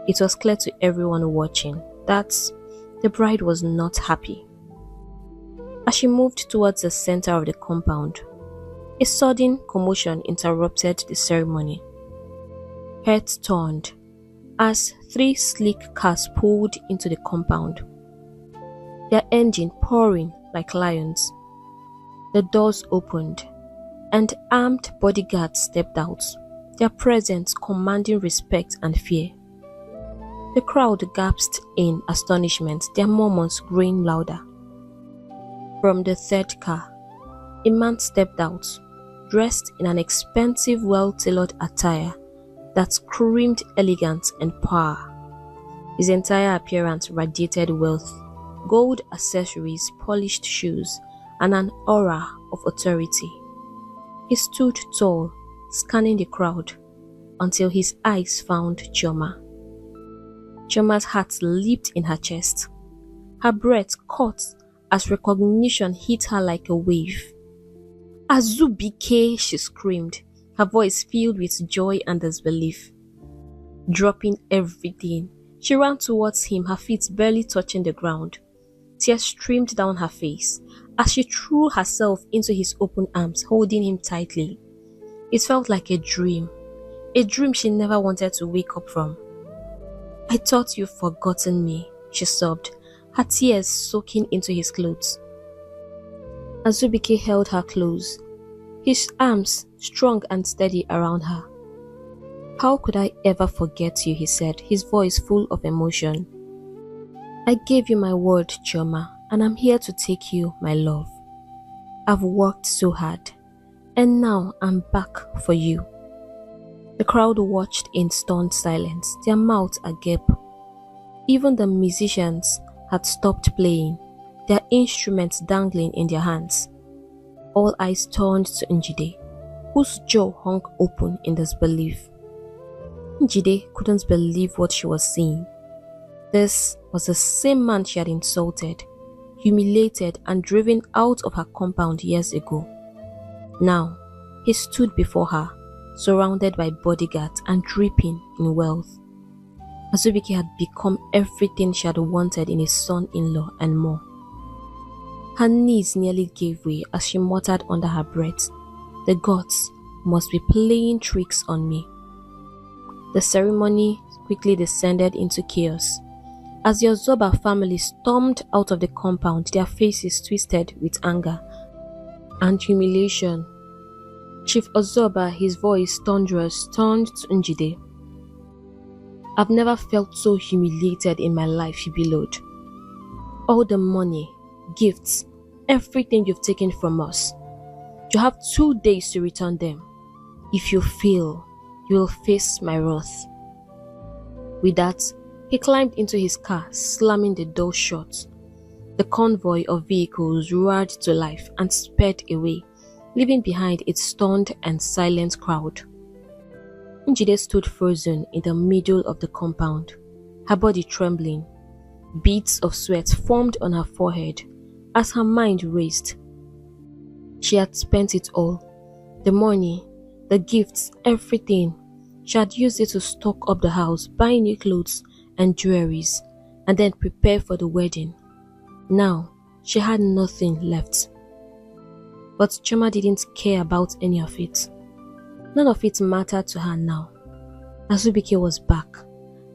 It was clear to everyone watching that the bride was not happy. As she moved towards the center of the compound, a sudden commotion interrupted the ceremony. Heads turned as 3 sleek cars pulled into the compound, their engine purring like lions. The doors opened, and armed bodyguards stepped out, their presence commanding respect and fear. The crowd gasped in astonishment, their murmurs growing louder. From the 3rd car, a man stepped out, dressed in an expensive, well-tailored attire that screamed elegance and power. His entire appearance radiated wealth, gold accessories, polished shoes, and an aura of authority. He stood tall, scanning the crowd, until his eyes found Chioma. Chioma's heart leaped in her chest. Her breath caught as recognition hit her like a wave. "Azubike!" she screamed, her voice filled with joy and disbelief. Dropping everything, she ran towards him, her feet barely touching the ground. Tears streamed down her face as she threw herself into his open arms, holding him tightly. It felt like a dream she never wanted to wake up from. "I thought you'd forgotten me," she sobbed, her tears soaking into his clothes. Azubike held her close, his arms strong and steady around her. "How could I ever forget you?" he said, his voice full of emotion. "I gave you my word, Chioma, and I'm here to take you, my love. I've worked so hard, and now I'm back for you." The crowd watched in stunned silence, their mouths agape. Even the musicians had stopped playing, their instruments dangling in their hands. All eyes turned to Njide, whose jaw hung open in disbelief. Njide couldn't believe what she was seeing. This was the same man she had insulted, humiliated, and driven out of her compound years ago. Now, he stood before her, surrounded by bodyguards and dripping in wealth. Azubike had become everything she had wanted in a son-in-law and more. Her knees nearly gave way as she muttered under her breath, "The gods must be playing tricks on me." The ceremony quickly descended into chaos. As the Ozoba family stormed out of the compound, their faces twisted with anger and humiliation. Chief Ozoba, his voice thunderous, turned to Njide. "I've never felt so humiliated in my life," he bellowed. "All the money, gifts, everything you've taken from us. You have 2 days to return them. If you fail, you will face my wrath." With that, he climbed into his car, slamming the door shut. The convoy of vehicles roared to life and sped away, leaving behind its stunned and silent crowd. Njide stood frozen in the middle of the compound, her body trembling. Beads of sweat formed on her forehead as her mind raced. She had spent it all. The money, the gifts, everything. She had used it to stock up the house, buy new clothes and jewelries, and then prepare for the wedding. Now, she had nothing left. But Chioma didn't care about any of it. None of it mattered to her now. Azubike was back,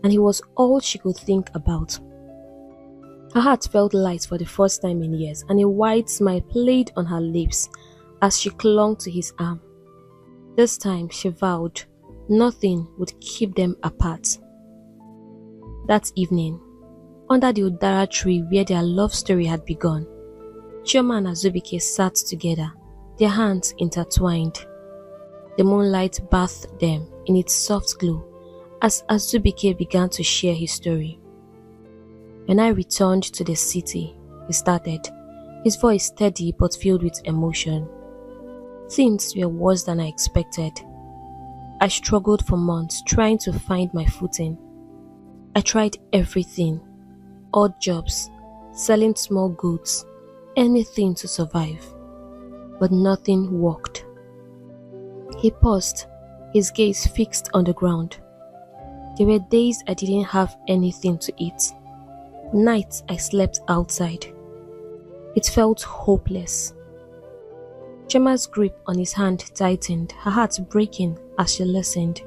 and he was all she could think about. Her heart felt light for the first time in years, and a wide smile played on her lips as she clung to his arm. This time, she vowed, nothing would keep them apart. That evening, under the Udara tree where their love story had begun, Chioma and Azubike sat together, their hands intertwined. The moonlight bathed them in its soft glow as Azubike began to share his story. "When I returned to the city," he started, his voice steady but filled with emotion. "Things were worse than I expected. I struggled for months trying to find my footing. I tried everything, odd jobs, selling small goods, anything to survive, but nothing worked." He paused, his gaze fixed on the ground. "There were days I didn't have anything to eat. Nights I slept outside. It felt hopeless." Chioma's grip on his hand tightened, her heart breaking as she listened.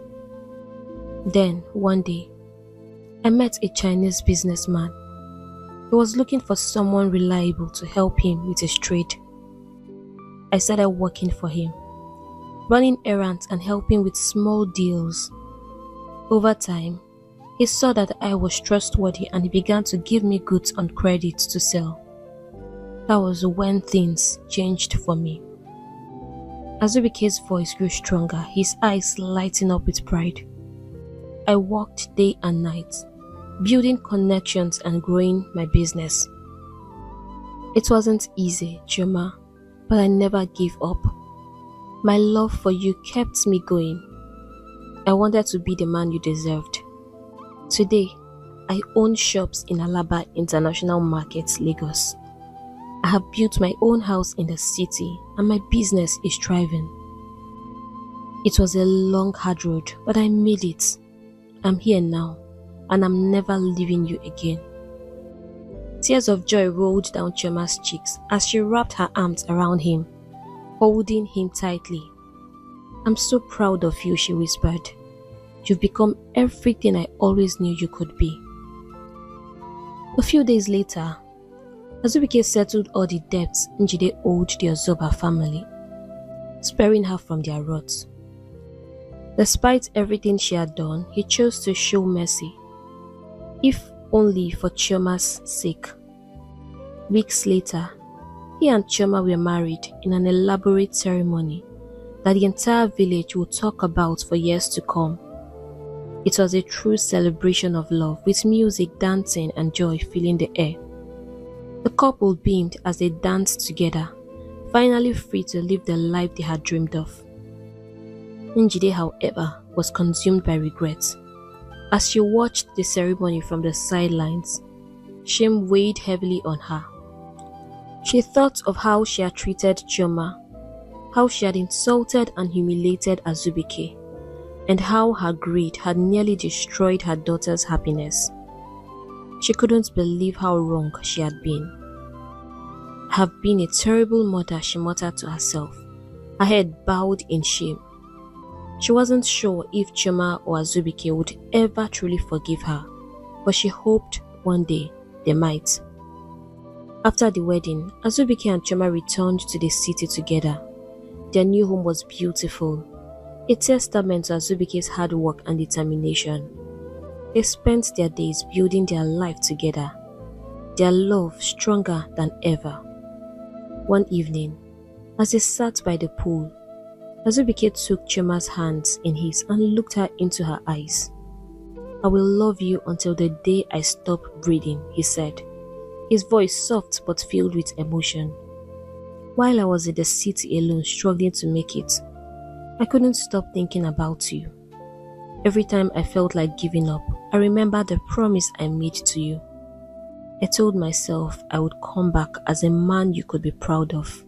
Then, one day, I met a Chinese businessman. He was looking for someone reliable to help him with his trade. I started working for him, running errands and helping with small deals. Over time, he saw that I was trustworthy and he began to give me goods on credit to sell. That was when things changed for me. Azubike's voice grew stronger, his eyes lighting up with pride. I worked day and night, building connections and growing my business. It wasn't easy, Chioma, but I never gave up. My love for you kept me going. I wanted to be the man you deserved. Today, I own shops in Alaba International Market, Lagos. I have built my own house in the city and my business is thriving. It was a long, hard road, but I made it. I'm here now and I'm never leaving you again. Tears of joy rolled down Chioma's cheeks as she wrapped her arms around him, holding him tightly. I'm so proud of you, she whispered. You've become everything I always knew you could be. A few days later, Azubike settled all the debts Njide owed the Ozoba family, sparing her from their wrath. Despite everything she had done, he chose to show mercy, if only for Chioma's sake. Weeks later, he and Chioma were married in an elaborate ceremony that the entire village would talk about for years to come. It was a true celebration of love, with music, dancing, and joy filling the air. The couple beamed as they danced together, finally free to live the life they had dreamed of. Njide, however, was consumed by regret. As she watched the ceremony from the sidelines, shame weighed heavily on her. She thought of how she had treated Chioma, how she had insulted and humiliated Azubike, and how her greed had nearly destroyed her daughter's happiness. She couldn't believe how wrong she had been. I have been a terrible mother, she muttered to herself, her head bowed in shame. She wasn't sure if Chioma or Azubike would ever truly forgive her, but she hoped one day they might. After the wedding, Azubike and Chioma returned to the city together. Their new home was beautiful, a testament to Azubike's hard work and determination. They spent their days building their life together, their love stronger than ever. One evening, as they sat by the pool, Azubike took Chioma's hands in his and looked her into her eyes. I will love you until the day I stop breathing, he said, his voice soft but filled with emotion. While I was in the city alone struggling to make it, I couldn't stop thinking about you. Every time I felt like giving up, I remembered the promise I made to you. I told myself I would come back as a man you could be proud of.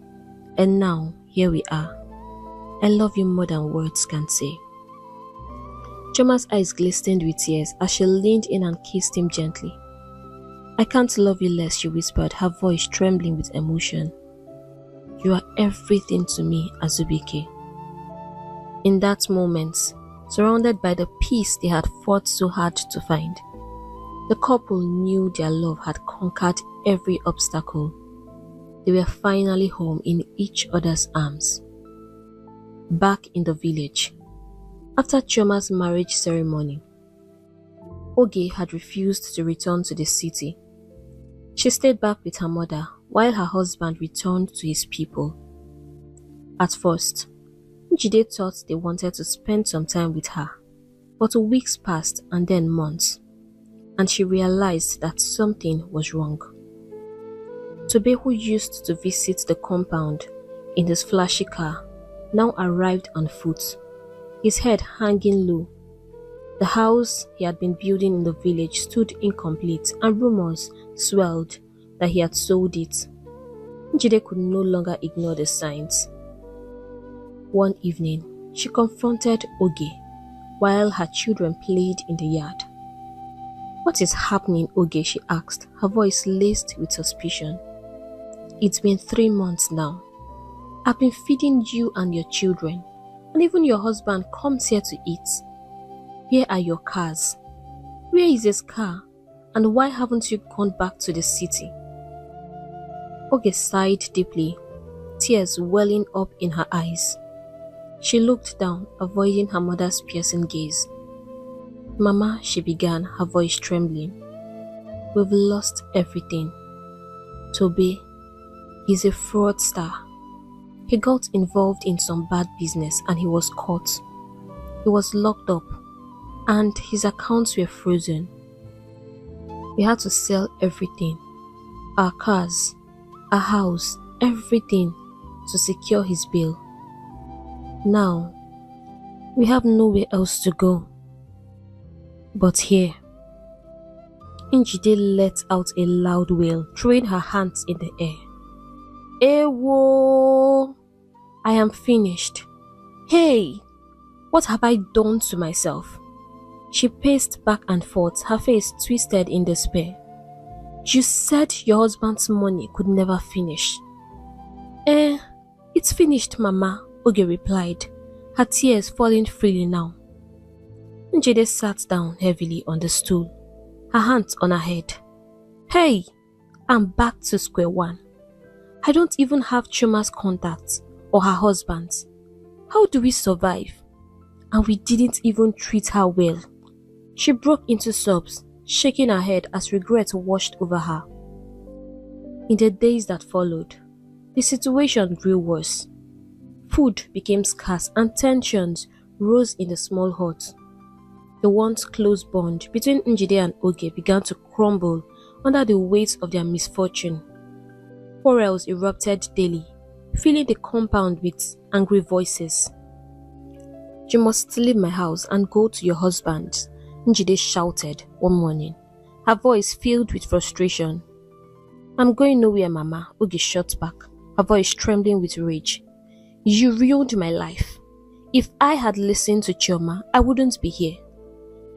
And now, here we are. I love you more than words can say. Chioma's eyes glistened with tears as she leaned in and kissed him gently. I can't love you less, she whispered, her voice trembling with emotion. You are everything to me, Azubike. In that moment, surrounded by the peace they had fought so hard to find, the couple knew their love had conquered every obstacle. They were finally home in each other's arms. Back in the village, after Chioma's marriage ceremony, Oge had refused to return to the city. She stayed back with her mother while her husband returned to his people. At first, Njide thought they wanted to spend some time with her, but weeks passed and then months, and she realized that something was wrong. Tobe, who used to visit the compound in his flashy car, now arrived on foot, his head hanging low. The house he had been building in the village stood incomplete, and rumors swelled that he had sold it. Njide could no longer ignore the signs. One evening, she confronted Oge while her children played in the yard. What is happening, Oge? She asked, her voice laced with suspicion. It's been 3 months now. I've been feeding you and your children, and even your husband comes here to eat. Where are your cars? Where is his car? And why haven't you gone back to the city? Oge sighed deeply, tears welling up in her eyes. She looked down, avoiding her mother's piercing gaze. Mama, she began, her voice trembling. We've lost everything. Tobe, he's a fraudster. He got involved in some bad business and he was caught. He was locked up and his accounts were frozen. We had to sell everything. Our cars, a house, everything to secure his bail. Now, we have nowhere else to go but here. Njide let out a loud wail, throwing her hands in the air. Ewo! I am finished. Hey! What have I done to myself? She paced back and forth, her face twisted in despair. You said your husband's money could never finish. It's finished, Mama, Oge replied, her tears falling freely now. Njide sat down heavily on the stool, her hands on her head. Hey, I'm back to square one. I don't even have Chioma's contacts or her husband's. How do we survive? And we didn't even treat her well. She broke into sobs, shaking her head as regret washed over her. In the days that followed, the situation grew worse. Food became scarce and tensions rose in the small hut. The once close bond between Njide and Oge began to crumble under the weight of their misfortune. Quarrels erupted daily, filling the compound with angry voices. You must leave my house and go to your husband's, Njide shouted one morning, her voice filled with frustration. I'm going nowhere, Mama, Oge shot back, her voice trembling with rage. You ruined my life. If I had listened to Chioma, I wouldn't be here.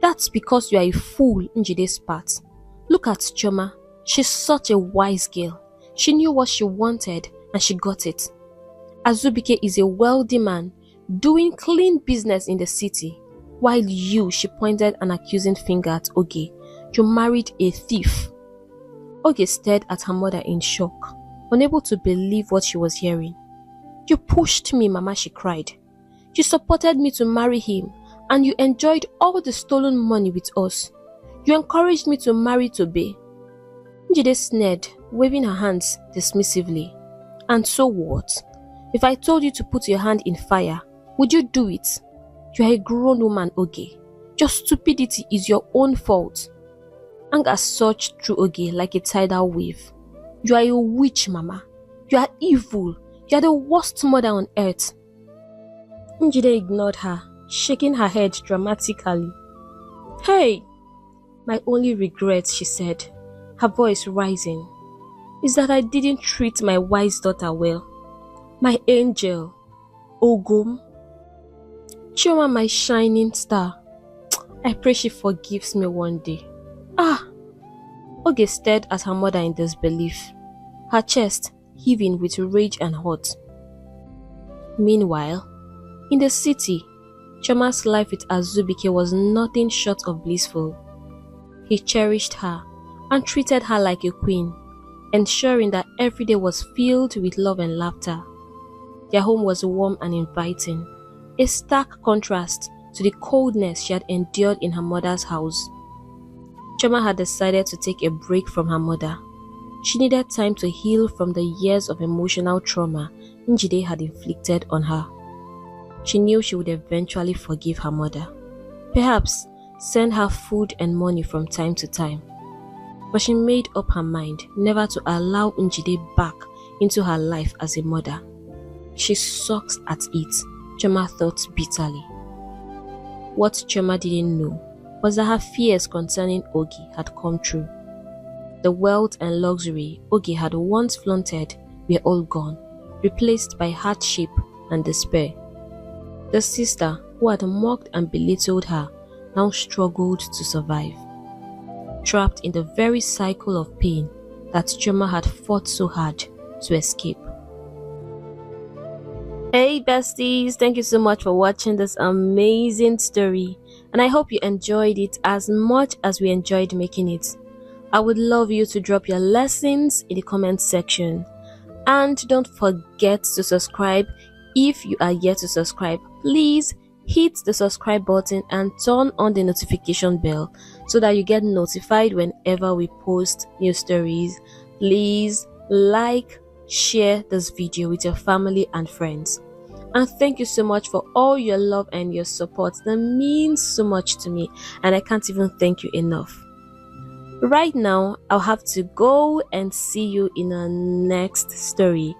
That's because you are a fool, Njide spat. Look at Chioma. She's such a wise girl. She knew what she wanted and she got it. Azubike is a wealthy man doing clean business in the city, while you, she pointed an accusing finger at Oge, you married a thief. Oge stared at her mother in shock, unable to believe what she was hearing. You pushed me, Mama, she cried. You supported me to marry him and you enjoyed all the stolen money with us. You encouraged me to marry Tobe. Njide sneered, waving her hands dismissively. And so what? If I told you to put your hand in fire, would you do it? You are a grown woman, Oge. Your stupidity is your own fault. Anger surged through Oge like a tidal wave. You are a witch, Mama. You are evil. You are the worst mother on earth. Njide ignored her, shaking her head dramatically. Hey! My only regret, she said, her voice rising, is that I didn't treat my wise daughter well. My angel, Ogum. Chioma, my shining star. I pray she forgives me one day. Oge stared at her mother in disbelief, her chest heaving with rage and hurt. Meanwhile, in the city, Chioma's life with Azubike was nothing short of blissful. He cherished her and treated her like a queen, ensuring that every day was filled with love and laughter. Their home was warm and inviting, a stark contrast to the coldness she had endured in her mother's house. Chioma had decided to take a break from her mother. She needed time to heal from the years of emotional trauma Njide had inflicted on her. She knew she would eventually forgive her mother, perhaps send her food and money from time to time. But she made up her mind never to allow Njide back into her life as a mother. She sucks at it, Chioma thought bitterly. What Chioma didn't know was that her fears concerning Oge had come true. The wealth and luxury Oge had once flaunted were all gone, replaced by hardship and despair. The sister who had mocked and belittled her now struggled to survive, trapped in the very cycle of pain that Chioma had fought so hard to escape. Hey besties, thank you so much for watching this amazing story, and I hope you enjoyed it as much as we enjoyed making it. I would love you to drop your lessons in the comment section, and don't forget to subscribe. If you are yet to subscribe, please hit the subscribe button and turn on the notification bell so that you get notified whenever we post new stories. Please like, share this video with your family and friends. And thank you so much for all your love and your support. That means so much to me, and I can't even thank you enough. Right now, I'll have to go and see you in our next story.